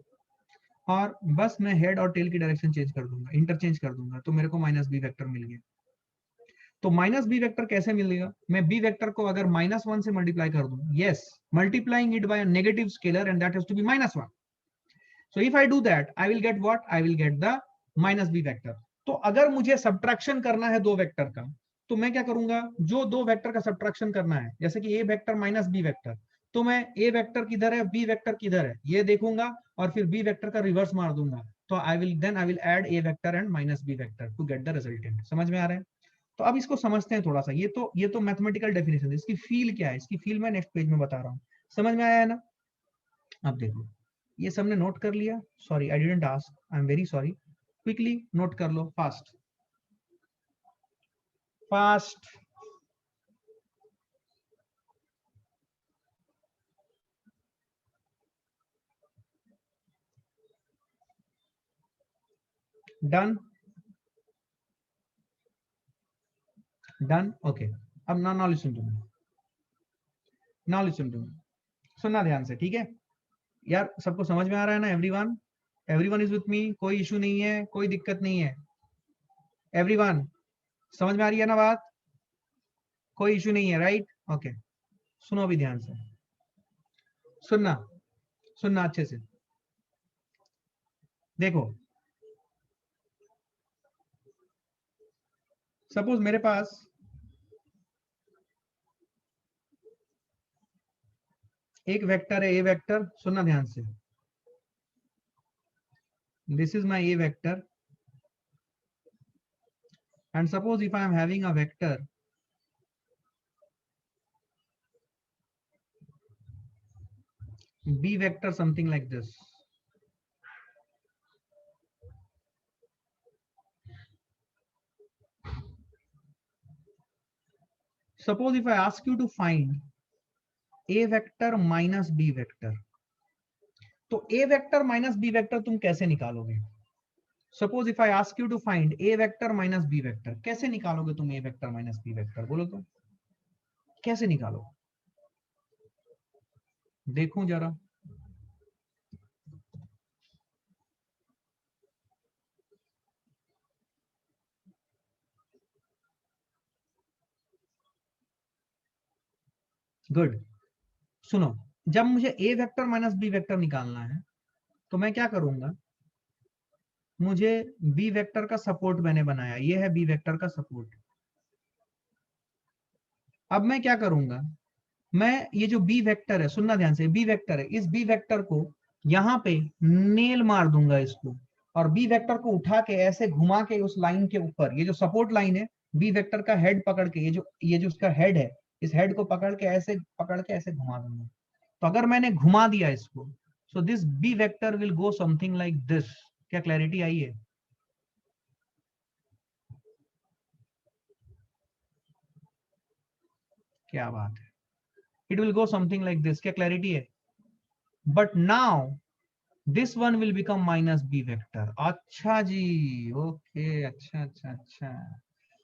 और बस मैं हेड और टेल की डायरेक्शन चेंज कर दूंगा, इंटरचेंज कर दूंगा, तो मेरे को माइनस b वेक्टर मिल गया. तो माइनस बी वेक्टर कैसे मिलेगा? मैं बी वेक्टर को अगर -1 से मल्टीप्लाई कर दूं, yes, multiplying it by a negative scalar and that has to be -1. So if I do that, I will get what? I will get the minus B vector. तो अगर मुझे subtraction करना है दो वेक्टर का, तो मैं क्या करूंगा? जो दो वेक्टर का सब्ट्रैक्शन करना है, जैसे कि ए वेक्टर माइनस बी वेक्टर, तो मैं ए वेक्टर किधर है, बी वेक्टर किधर है, ये देखूंगा और फिर बी वेक्टर का रिवर्स मार दूंगा. तो I will add A vector and minus B vector to get the resultant. समझ में आ रहा है? तो अब इसको समझते हैं थोड़ा सा. ये तो मैथमेटिकल डेफिनेशन है. इसकी फील क्या है? इसकी फील मैं नेक्स्ट पेज में बता रहा हूँ. समझ में आया है ना? अब देखो, ये सबने नोट कर लिया? Sorry, I didn't ask, I am very sorry. Quickly note कर लो, फास्ट. डन. ओके. अब नाउ लिसन टू मी. सुनना ध्यान से, ठीक है यार? सबको समझ में आ रहा है ना? Everyone is with me? कोई इशू नहीं है, कोई दिक्कत नहीं है? एवरीवन समझ में आ रही है ना बात? कोई इशू नहीं है, राइट? ओके, सुनो अभी ध्यान से. सुनना अच्छे से. देखो, सपोज मेरे पास एक वेक्टर है, ए वेक्टर. सुनना ध्यान से. This is my A vector, and suppose if I am having a vector b vector something like this. Suppose if I ask you to find a vector minus b vector, तो a vector minus b vector तुम कैसे निकालोगे? Suppose if I ask you to find a vector minus b vector, कैसे निकालोगे तुम a vector minus b vector? बोलो तो, कैसे निकालो? देखो जरा. गुड. सुनो, जब मुझे a vector minus b vector निकालना है, तो मैं क्या करूंगा? मुझे b वेक्टर का सपोर्ट मैंने बनाया, ये है b वेक्टर का सपोर्ट. अब मैं क्या करूंगा? मैं ये जो b वेक्टर है, सुनना ध्यान से, b वेक्टर है, इस b वेक्टर को यहां पे नेल मार दूंगा इसको, और b वेक्टर को उठा के ऐसे घुमा के उस लाइन के ऊपर, ये जो सपोर्ट लाइन है, b वेक्टर का हेड पकड़ के, ये जो उसका हेड है, इस हेड को पकड़ के ऐसे घुमा दूंगा. तो अगर मैंने घुमा दिया इसको, so this b vector will go something like this. क्या क्लैरिटी आई है? क्या बात है. It will go something like this. क्या क्लैरिटी है? But now this one will become minus b vector. अच्छा जी, ओके, अच्छा.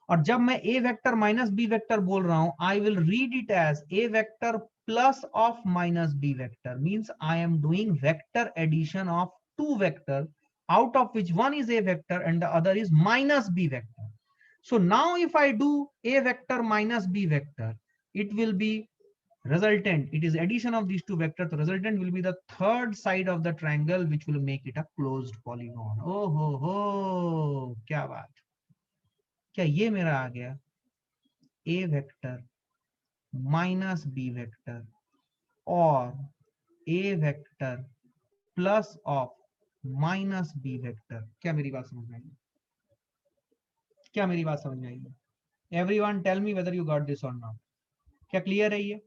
और जब मैं a vector minus b vector बोल रहा हूं, I will read it as a vector plus of minus b vector. Means I am doing vector addition of two vector, out of which one is a vector and the other is minus b vector. So now if I do a vector minus b vector, it will be resultant. It is addition of these two vectors. The resultant will be the third side of the triangle, which will make it a closed polygon. Oh ho, क्या बात. क्या ये मेरा आ गया a vector minus b vector और a vector plus of minus b vector. क्या मेरी बात समझ में आई? Everyone tell me whether you got this or not. क्या क्लियर है ये?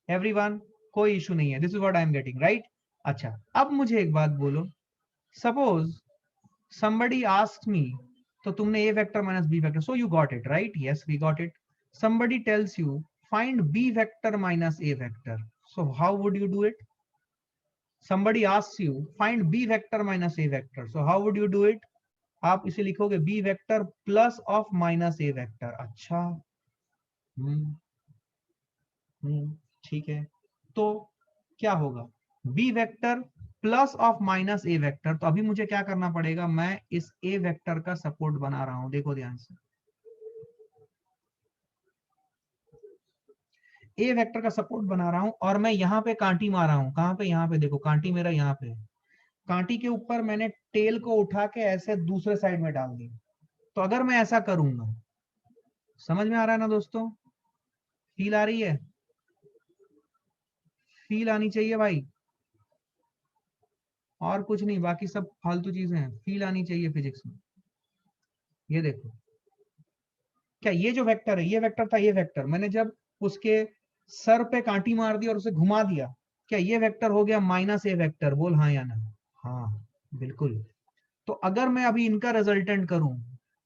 Everyone, कोई इशू नहीं है. This is what I am getting, right? अच्छा, अब मुझे एक बात बोलो. Suppose somebody asks me, तो तुमने a vector minus b vector, so you got it right, yes we got it. somebody tells you find b vector minus a vector, so how would you do it? somebody asks you find b vector minus a vector, so how would you do it? आप इसे लिखोगे b vector plus of minus a vector. अच्छा, ठीक है. तो क्या होगा, b vector plus of minus a vector. तो अभी मुझे क्या करना पड़ेगा, मैं इस a वेक्टर का सपोर्ट बना रहा हूं, देखो ध्यान से. a वेक्टर का सपोर्ट बना रहा हूं और मैं यहां पे कांटी मारा हूं. कहां पे, यहां पे देखो कांटी मेरा यहां पे. कांटी के ऊपर मैंने टेल को उठा के ऐसे दूसरे साइड में डाल दी. तो अगर मैं ऐसा करूंगा, समझ में आ रहा है ना दोस्तों, फील आ रही है, फील आनी चाहिए भाई, और कुछ नहीं, बाकी सब फालतू चीजें हैं, फील आनी चाहिए फिजिक्स में. ये देखो, क्या ये जो वेक्टर है, ये वेक्टर था, ये वेक्टर मैंने जब उसके सर पे कांटी मार दी और उसे घुमा दिया, क्या ये वेक्टर हो गया माइनस ए वेक्टर? बोल हाँ या ना. हाँ बिल्कुल. तो अगर मैं अभी इनका रिजल्टेंट करूं,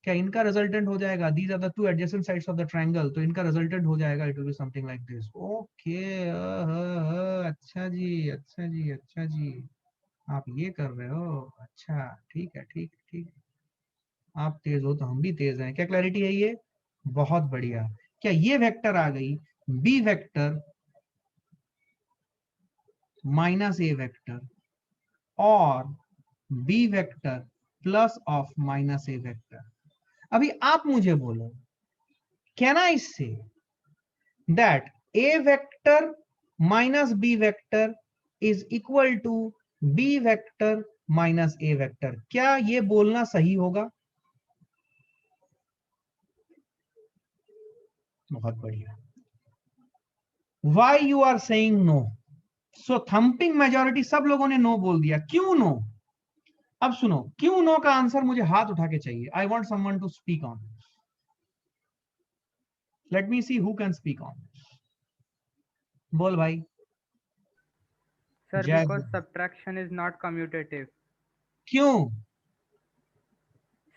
क्या इनका रिजल्टेंट हो जाएगा, these are the two adjacent sides of the triangle, तो इनका रिजल्टेंट हो जाएगा, it will be something like this. Okay, अच्छा जी, अच्छा जी, अच्छा जी, आप ये कर रहे हो, अच्छा ठीक है, ठीक ठीक. आप तेज हो तो हम भी तेज हैं. क्या क्लैरिटी है ये? बहुत बढ़िया. क्या ये वेक्टर आ गई B vector minus A vector और B vector plus of minus A vector. अभी आप मुझे बोलो, can I say that A vector minus B vector is equal to B vector minus A vector? क्या ये बोलना सही होगा? बहुत बढ़िया. Why you are saying no? So thumping majority, सब लोगों ने नो बोल दिया. क्यों नो? अब सुनो, क्यों नो का आंसर मुझे हाथ उठा के चाहिए. I want someone to speak on. Let me see who can speak on. बोल भाई. Sir, जय because हिंद. subtraction is not commutative. क्यों?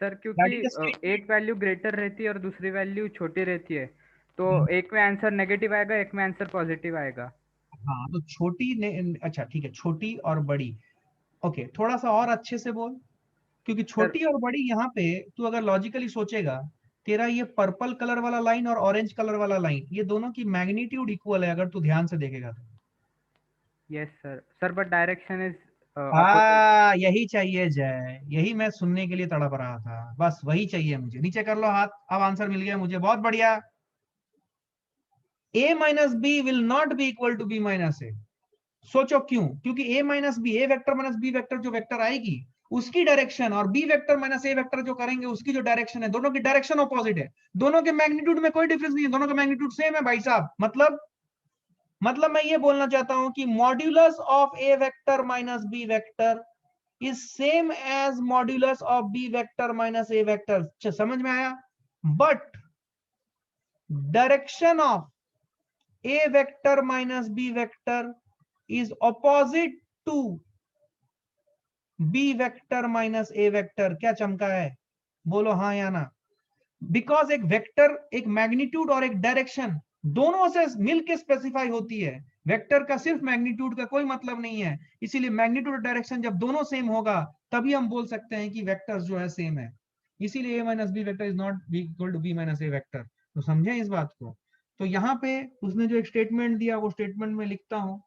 सर That क्योंकि is the statement. एक वैल्यू ग्रेटर रहती है और दूसरी वैल्यू छोटी रहती है, तो एक में आंसर नेगेटिव आएगा, एक में आंसर पॉजिटिव आएगा. हाँ, तो छोटी ने, अच्छा ठीक है, छोटी और बड़ी. ओके, थोड़ा सा और अच्छे से बोल, क्योंकि छोटी और बड़ी यहाँ पे तू अगर लॉजिकली सोचेगा, तेरा ये पर्पल कलर वाला लाइन और ऑरेंज कलर वाला लाइन, ये दोनों की मैग्नीट्यूड इक्वल है अगर तू ध्यान से देखेगा तो. Yes sir. Sir but direction is opposite. यही चाहिए जय, यही मैं सुनने के लिए तड़प रहा था, बस वही चाहिए मुझे. नीचे कर लो हाथ. अब आंसर मिल गया मुझे, बहुत बढ़िया. a minus B will not be equal to B minus A. सोचो क्यों? क्योंकि a minus B, A vector minus B vector जो वेक्टर आएगी उसकी डायरेक्शन और B vector minus A vector जो करेंगे उसकी जो डायरेक्शन है, दोनों की डायरेक्शन ऑपोजिट है. दोनों के मैग्नीट्यूड में कोई डिफरेंस नहीं है, दोनों का मैग्नीट्यूड सेम है भाई साहब. मतलब मैं ये बोलना चाहता हूं कि modulus of A vector minus B vector is same as modulus of B vector minus A vector. समझ में आया? But direction of A vector minus B vector is opposite to b vector minus a vector. क्या चमका है? बोलो हाँ या ना. बिकॉज एक वेक्टर, एक मैग्नीट्यूड और एक डायरेक्शन दोनों से मिलकर स्पेसिफाई होती है. वेक्टर का सिर्फ मैग्नीट्यूड का कोई मतलब नहीं है, इसीलिए मैग्नीट्यूड और डायरेक्शन जब दोनों सेम होगा तभी हम बोल सकते हैं कि वेक्टर्स जो है सेम है. इसीलिए a minus B vector is not equal to B minus A vector. तो समझे इस बात को? तो यहां पे उसने जो एक स्टेटमेंट दिया, वो स्टेटमेंट में लिखता हूं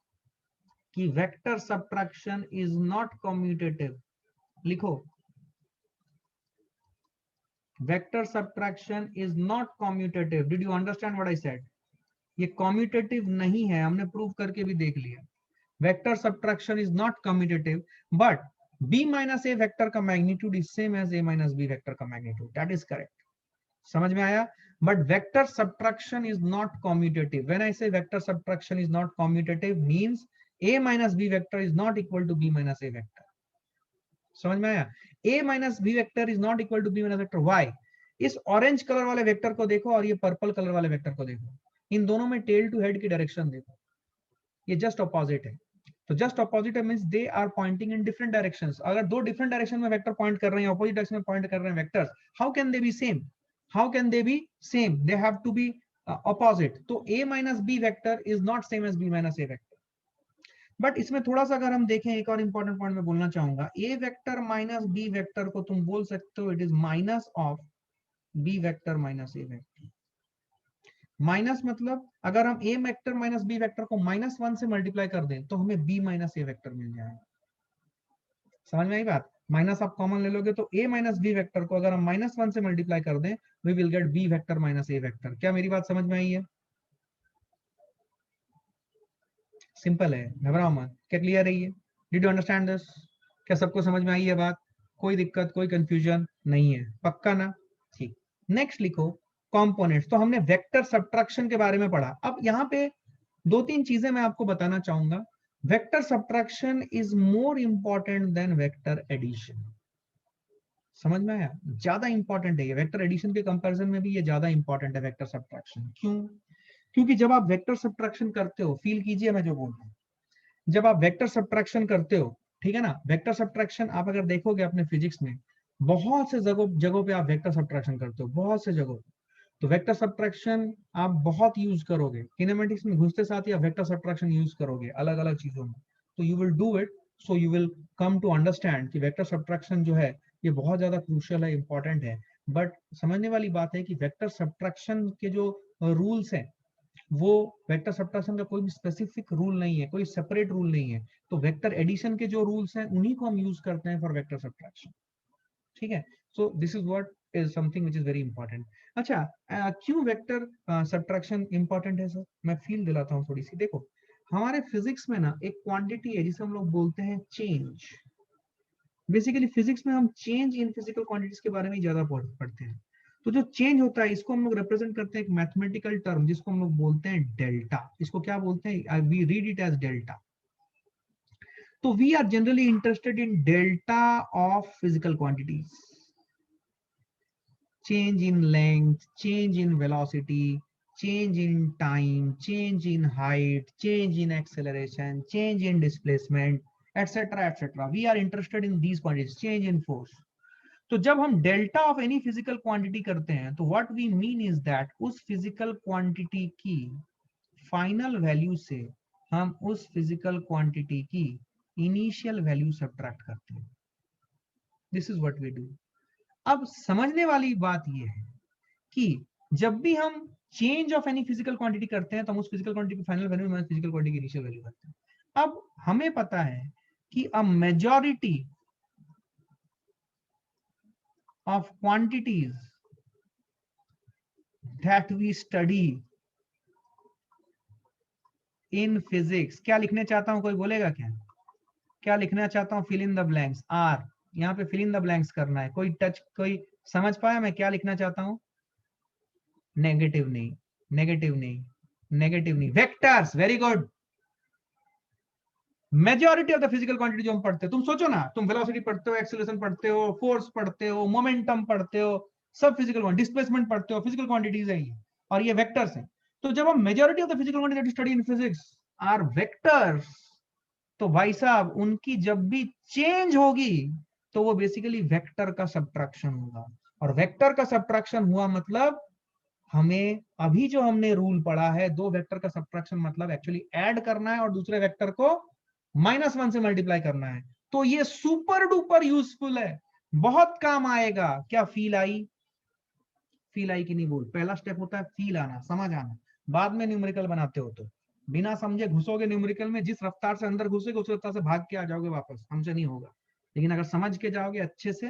कि vector subtraction is not commutative. लिखो, vector subtraction is not commutative. Did you understand what I said? ये कम्यूटेटिव नहीं है, हमने प्रूव करके भी देख लिया. Vector subtraction is not commutative, but b minus A vector का magnitude is same as a minus B vector का मैग्नीट्यूड. That is correct. समझ में आया? But vector subtraction is not commutative. When I say vector subtraction is not commutative means a minus b vector is not equal to b minus a vector. समझ में आया? a minus b vector is not equal to b minus vector. Why? इस orange colour वाले vector को देखो और ये purple colour वाले वेक्टर को देखो, इन दोनों में टेल टू हेड की डायरेक्शन देखो, ये जस्ट ऑपोजिट है. तो just opposite means they are pointing in different directions. अगर दो डिफरेंट डायरेक्शन में वेक्टर पॉइंट कर रहे हैं, ऑपोजिट डायरेक्शन में पॉइंट कर रहे हैं vectors, how can they be same? How can they be same? They have to be opposite. तो a minus B vector is not same as b minus a vector. But इसमें थोड़ा सा अगर हम देखें, एक और इंपॉर्टेंट पॉइंट मैं बोलना चाहूंगा, a vector minus b vector को तुम बोल सकते हो it is minus of b vector minus a vector. Minus मतलब अगर हम a vector minus b vector को -1 से मल्टीप्लाई कर दें तो हमें b माइनस a वेक्टर मिल जाएगा। समझ में आई बात? माइनस आप कॉमन ले लोगे तो a माइनस b वेक्टर को अगर हम -1 से मल्टीप्लाई कर दें, we will get b vector minus a vector. क्या मेरी बात समझ में आई है? सिंपल है, घबराओ मत। क्या क्लियर है ये? Did you understand this? क्या सबको समझ में आई है बात? कोई दिक्कत, कोई कंफ्यूजन नहीं है? पक्का ना? ठीक। नेक्स्ट लिखो कंपोनेंट्स। तो हमने वेक्टर सब्ट्रैक्शन के बारे में पढ़ा। अब यहाँ पे दो तीन चीजें मैं आपको बताना चाहूंगा। Vector subtraction is more important than vector addition. समझ में आया? ज्यादा इंपॉर्टेंट है ये, वेक्टर एडिशन के कंपैरिजन में भी ये ज्यादा इंपॉर्टेंट है वेक्टर सब्ट्रैक्शन। क्यों? क्योंकि जब आप वेक्टर सब्ट्रैक्शन करते हो, फील कीजिए मैं जो बोल रहा हूं, जब आप वेक्टर सब्ट्रैक्शन करते हो, ठीक है ना, वेक्टर सब्ट्रैक्शन आप अगर देखोगे अपने फिजिक्स में, बहुत से जगहों पे आप वेक्टर सब्ट्रैक्शन करते हो, बहुत से जगहों। तो वेक्टर सब्ट्रैक्शन आप बहुत यूज करोगे, किनेमेटिक्स में घुसते साथ ही आप वेक्टर सब्ट्रैक्शन यूज करोगे अलग अलग चीजों में। तो you will do it, so you will come to understand कि वेक्टर सब्ट्रैक्शन जो है ये बहुत ज्यादा क्रूशियल है, इंपॉर्टेंट है। बट समझने वाली बात है कि वेक्टर सब्ट्रैक्शन के जो रूल्स हैं, वो वेक्टर सब्ट्रैक्शन का कोई भी स्पेसिफिक रूल नहीं है, कोई सेपरेट रूल नहीं है। तो वेक्टर एडिशन के जो रूल्स हैं उन्हीं को हम यूज करते हैं फॉर वेक्टर सब्ट्रैक्शन। ठीक है? सो this is what is something which is very important. अच्छा, क्यों वेक्टर सब्ट्रैक्शन इंपॉर्टेंट है सर? मैं फील दिलाता हूँ थोड़ी सी। देखो, हमारे फिजिक्स में ना एक क्वांटिटी है जिसे हम लोग बोलते हैं चेंज। बेसिकली फिजिक्स में हम चेंज इन फिजिकल क्वांटिटीज के बारे में ज्यादा पढ़ते हैं। तो जो चेंज होता है इसको हम लोग रिप्रेजेंट करते हैं एक मैथमेटिकल टर्म जिसको हम लोग बोलते हैं डेल्टा। इसको क्या बोलते हैं? We read it as delta. तो we are generally interested in delta of physical quantities. change in length, change in velocity, change in time, change in height, change in acceleration, change in displacement, etc. etc. We are interested in these quantities. Change in force. तो जब हम delta of any physical quantity करते हैं तो what we mean is that उस physical quantity की final value से हम उस फिजिकल क्वांटिटी की इनिशियल वैल्यू सब्ट्रैक्ट करते हैं। This is what we do. अब समझने वाली बात यह है कि जब भी हम change of any physical quantity करते हैं तो हम उस फिजिकल क्वांटिटी की फाइनल वैल्यू में फिजिकल क्वांटिटी की इनिशियल वैल्यू करते हैं। अब हमें पता है कि a majority of quantities that we study in physics, क्या लिखने चाहता हूं, कोई बोलेगा क्या? क्या लिखना चाहता हूं? Fill in the blanks. आर, यहाँ पे फिल इन द ब्लैंक्स करना है। कोई समझ पाया मैं क्या लिखना चाहता हूं? नेगेटिव नहीं, नेगेटिव नहीं, नेगेटिव नहीं, vectors. Very good. Majority of the physical quantity जो हम पढ़ते हैं, तुम सोचो ना, तुम वेलोसिटी पढ़ते हो, एक्सेलरेशन पढ़ते हो, फोर्स पढ़ते हो, मोमेंटम पढ़ते हो, सब फिजिकल क्वांटिटी, डिस्प्लेसमेंट पढ़ते हो, फिजिकल क्वांटिटीज है ये, और ये वेक्टर्स हैं। तो जब हम majority of the physical quantity that study in physics are vectors, तो भाई साहब उनकी जब भी चेंज होगी तो वो बेसिकली वेक्टर का सब्ट्रैक्शन होगा। और वेक्टर का सब्ट्रैक्शन हुआ मतलब हमें अभी जो हमने रूल पढ़ा है, दो वेक्टर का सब्ट्रैक्शन मतलब एक्चुअली ऐड करना है और दूसरे वेक्टर को -1 से मल्टीप्लाई करना है। तो ये सुपर डुपर यूजफुल है, बहुत काम आएगा। क्या फील आई? फील आई कि नहीं बोल? पहला स्टेप होता है फील आना, समझ आना। बाद में न्यूमेरिकल बनाते हो तो बिना समझे घुसोगे न्यूमेरिकल में, जिस रफ्तार से अंदर घुसोगे उस रफ्तार से भाग के आ जाओगे वापस, हमसे नहीं होगा। लेकिन अगर समझ के जाओगे अच्छे से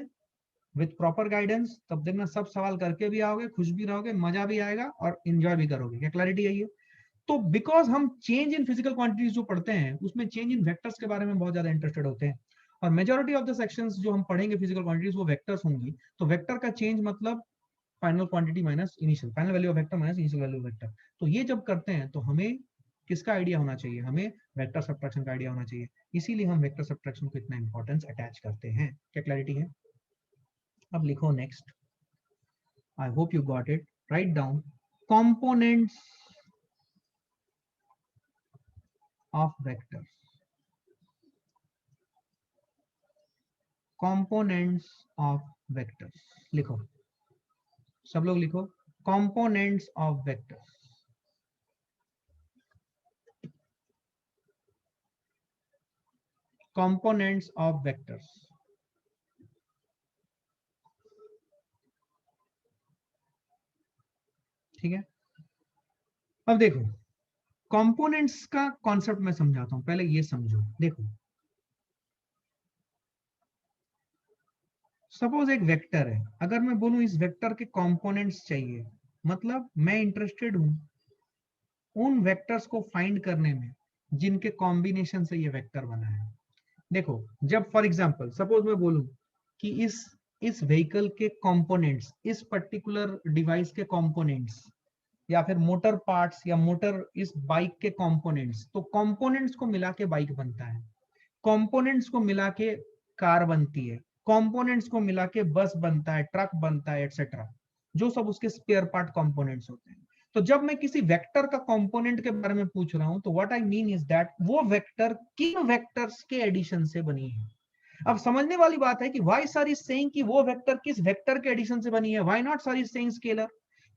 विथ प्रॉपर गाइडेंस, तब देखना सब सवाल करके भी आओगे, खुश भी रहोगे, मजा भी आएगा और एंजॉय भी करोगे। क्या क्लैरिटी है ये? तो बिकॉज हम चेंज इन फिजिकल क्वांटिटीज जो पढ़ते हैं उसमें चेंज इन वेक्टर्स के बारे में बहुत ज्यादा इंटरेस्टेड होते हैं, और मेजॉरिटी ऑफ द सेक्शंस जो हम पढ़ेंगे फिजिकल क्वांटिटीज वो वेक्टर्स होंगी। तो वेक्टर का चेंज मतलब final quantity minus initial, final value of vector minus initial value of vector. तो ये जब करते हैं तो हमें किसका आइडिया होना चाहिए? हमें वेक्टर सब्ट्रैक्शन का आइडिया होना चाहिए। इसीलिए हम वेक्टर सब्ट्रैक्शन को इतना इंपॉर्टेंस अटैच करते हैं। क्या क्लैरिटी है? अब लिखो next. I hope you got it. Write down components of vectors. Components of vectors. लिखो, सब लोग लिखो, components of vectors. Components of vectors. ठीक है, अब देखो कंपोनेंट्स का कॉन्सेप्ट मैं समझाता हूं, पहले ये समझो। देखो सपोज एक वेक्टर है, अगर मैं बोलूं इस वेक्टर के कंपोनेंट्स चाहिए, मतलब मैं इंटरेस्टेड हूं उन वेक्टर्स को फाइंड करने में जिनके कॉम्बिनेशन से ये वेक्टर बना है। देखो जब फॉर एग्जांपल सपोज मैं बोलूं कि इस व्हीकल के कंपोनेंट्स, इस पर्टिकुलर डिवाइस के कंपोनेंट्स, या फिर मोटर पार्ट्स या मोटर इस बाइक के कंपोनेंट्स, तो कंपोनेंट्स को मिला के बाइक बनता है, कंपोनेंट्स को मिला के कार बनती है, कंपोनेंट्स को मिला के बस बनता है, ट्रक बनता है, एटसेट्रा, जो सब उसके स्पेयर पार्ट कंपोनेंट्स होते हैं। तो जब मैं किसी वेक्टर का कंपोनेंट के बारे में पूछ रहा हूं तो what I mean is that वो वेक्टर किन वेक्टर्स के एडिशन से बनी है। अब समझने वाली बात है कि व्हाई सर इज सेइंग कि वो वेक्टर किस वेक्टर के एडिशन से बनी है, why not sir is saying scalar.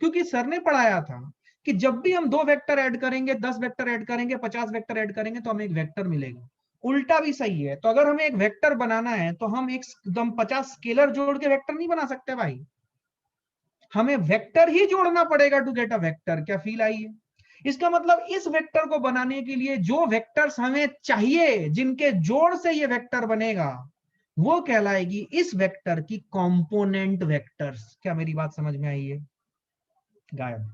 क्योंकि सर ने पढ़ाया था कि जब भी हम 2 वेक्टर ऐड करेंगे, 10 वेक्टर ऐड करेंगे, 50 वेक्टर ऐड करेंगे तो हमें एक वेक्टर मिलेगा। उल्टा भी सही है, तो अगर हमें एक वेक्टर बनाना है तो हम एकदम 50 स्केलर जोड़ के वेक्टर नहीं बना सकते भाई, हमें वेक्टर ही जोड़ना पड़ेगा टू गेट अ वेक्टर। क्या फील आई है? इसका मतलब इस वेक्टर को बनाने के लिए जो वेक्टर्स हमें चाहिए, जिनके जोड़ से ये वेक्टर बनेगा, वो कहलाएगी इस वेक्टर की कंपोनेंट वेक्टर्स। क्या मेरी बात समझ में आई है? गायब।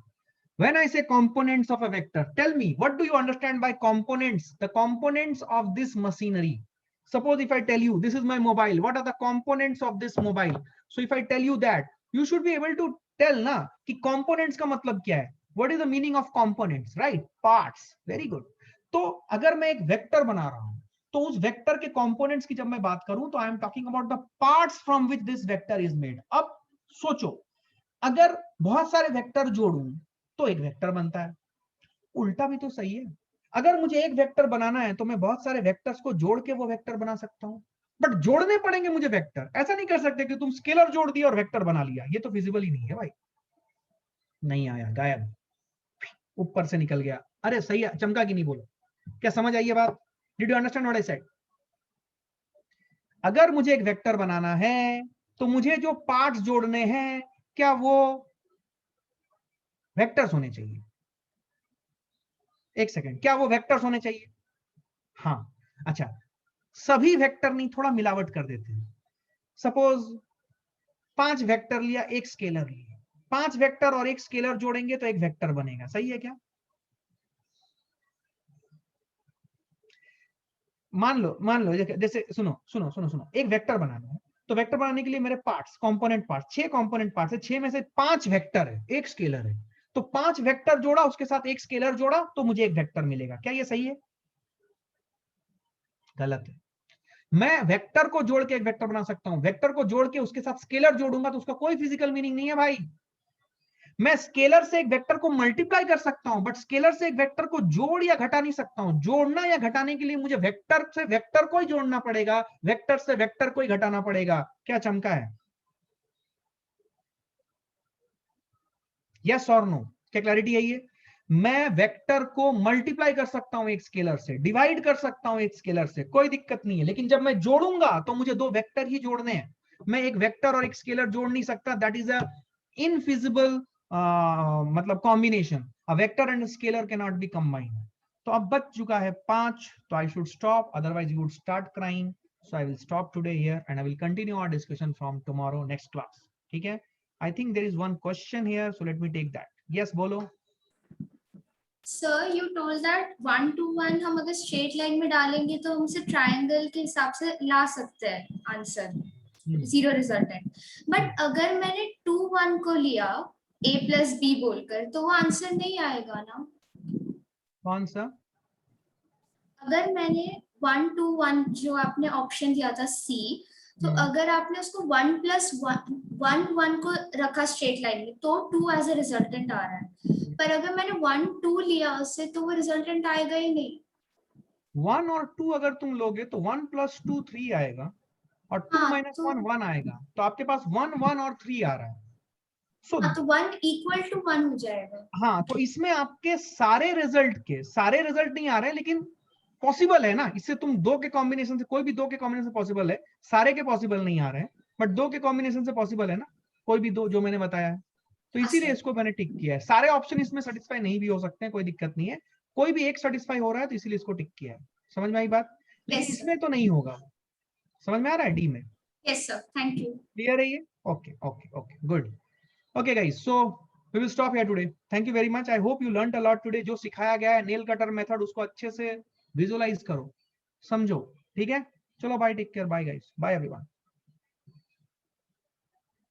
When I say components of a vector, tell me, what do you understand by components? The components of this machinery. Suppose if I tell you, this is my mobile, what are the components of this mobile? So if I tell you that, you should be able to tell na कि components का मतलब क्या है? What is the meaning of components, right? Parts. Very good. तो अगर मैं एक vector बना रहा हूं तो उस वेक्टर के कंपोनेंट्स की जब मैं बात करूं तो I am talking about the parts from which this vector is made. अब सोचो, अगर बहुत सारे वेक्टर जोड़ूं तो एक वेक्टर बनता है, उल्टा भी तो सही है। अगर मुझे एक वेक्टर बनाना है तो मैं बहुत सारे वेक्टर्स को जोड़ के वो वेक्टर बना सकता हूं, बट जोड़ने पड़ेंगे मुझे वेक्टर। ऐसा नहीं कर सकते कि तुम स्केलर जोड़ दिया और वेक्टर बना लिया, ये तो फिजिबल ही नहीं है भाई। नहीं आया, गायब, ऊपर से निकल गया। अरे सही है, चमका की नहीं बोलो। क्या समझ आई है बात? Did you understand what I said? अगर मुझे एक वेक्टर बनाना है तो मुझे जो पार्ट्स जोड़ने हैं, क्या वो वेक्टर्स होने चाहिए? एक सेकेंड, क्या वो वेक्टर्स होने चाहिए? हाँ। अच्छा, सभी वेक्टर नहीं, थोड़ा मिलावट कर देते हैं। सपोज 5 वेक्टर लिया, एक स्केलर लिया, 5 वेक्टर और एक स्केलर जोड़ेंगे तो एक वेक्टर बनेगा। सही है क्या? मान लो जैसे सुनो सुनो सुनो सुनो, एक वेक्टर बनाना है तो वेक्टर बनाने के लिए मेरे parts, component parts, 6 component parts है, 6 में से 5 वेक्टर है, एक स्केलर है, तो 5 वेक्टर जोड़ा, उसके साथ एक स्केलर जोड़ा तो मुझे एक वेक्टर मिलेगा। क्या ये सही है? गलत है। मैं वेक्टर को जोड़ के एक वेक्टर बना सकता हूं, वेक्टर को जोड़ के उसके साथ स्केलर जोड़ूंगा तो उसका कोई फिजिकल मीनिंग नहीं है भाई। मैं स्केलर से एक वेक्टर को मल्टीप्लाई कर सकता हूं, बट स्केलर से एक वेक्टर को जोड़ या घटा नहीं सकता हूं। जोड़ना या घटाने के लिए मुझे वेक्टर से वेक्टर को ही जोड़ना पड़ेगा, वेक्टर से वेक्टर को ही घटाना पड़ेगा। क्या चमका है? यस और नो? क्या क्लैरिटी है ये? मैं वेक्टर को मल्टीप्लाई कर सकता हूं एक स्केलर से, डिवाइड कर सकता हूं एक स्केलर से, कोई दिक्कत नहीं है, लेकिन जब मैं जोड़ूंगा तो मुझे 2 वेक्टर ही जोड़ने हैं। मैं एक वेक्टर और एक स्केलर जोड़ नहीं सकता, दैट इज अ इनफिजिबल मतलब combination. A vector and scalar can not be combined. तो अब बच चुका है 5, तो I should stop, otherwise you would start crying. So I will stop today here and I will continue our discussion from tomorrow next class. ठीक है? I think there is one question here, so let me take that. Yes, बोलो। Sir, you told that 1 to 1 हम अगर straight line में डालेंगे तो हम उसे ट्रायंगल के हिसाब से ला सकते हैं आंसर, जीरो रिजल्टेंट। बट अगर मैंने 2 1 को लिया a प्लस b बोलकर तो वो आंसर नहीं आएगा ना? कौन सा? अगर मैंने 1 to 1 जो आपने ऑप्शन दिया था C, तो अगर आपने उसको 1 प्लस 1 को रखा स्ट्रेट लाइन में तो 2 एज अ रिजल्टेंट आ रहा है, पर अगर मैंने 1 2 लिया उससे तो वो रिजल्टेंट आएगा ही नहीं। 1 और 2 अगर तुम लोगे तो 1 + 2 3 आएगा। और 2 हाँ, माइनस तो- 1 1 आएगा, तो आपके पास 1 1 और 3 आ रहा है। सो हाँ, तो 1 इक्वल टू 1 हो जाएगा। हाँ, तो इसमें आपके सारे रिजल्ट नहीं आ रहे, लेकिन पॉसिबल है ना, इससे तुम दो के कॉम्बिनेशन से, कोई भी दो के कॉम्बिनेशन से पॉसिबल है, सारे के पॉसिबल नहीं आ रहे हैं, बट दो के कॉम्बिनेशन से पॉसिबल है ना, कोई भी दो जो मैंने बताया है, तो इसीलिए इसको मैंने टिक किया है। सारे ऑप्शन इसमें सेटिस्फाई नहीं भी हो सकते हैं, कोई दिक्कत नहीं है, कोई भी एक सेटिस्फाई हो रहा है तो इसीलिए इसको टिक किया है। समझ में आई बात? लेकिन Yes, sir. इसमें तो नहीं होगा। समझ में आ रहा है? डी में yes sir, thank you. Clear है ये? Okay okay okay, good. Okay guys, so we will stop here today. Thank you very much. I hope you learned a lot today. जो सिखाया गया है नेल कटर मेथड, उसको अच्छे से visualise करो, समझो, ठीक है? चलो bye, take care, bye guys, bye everyone.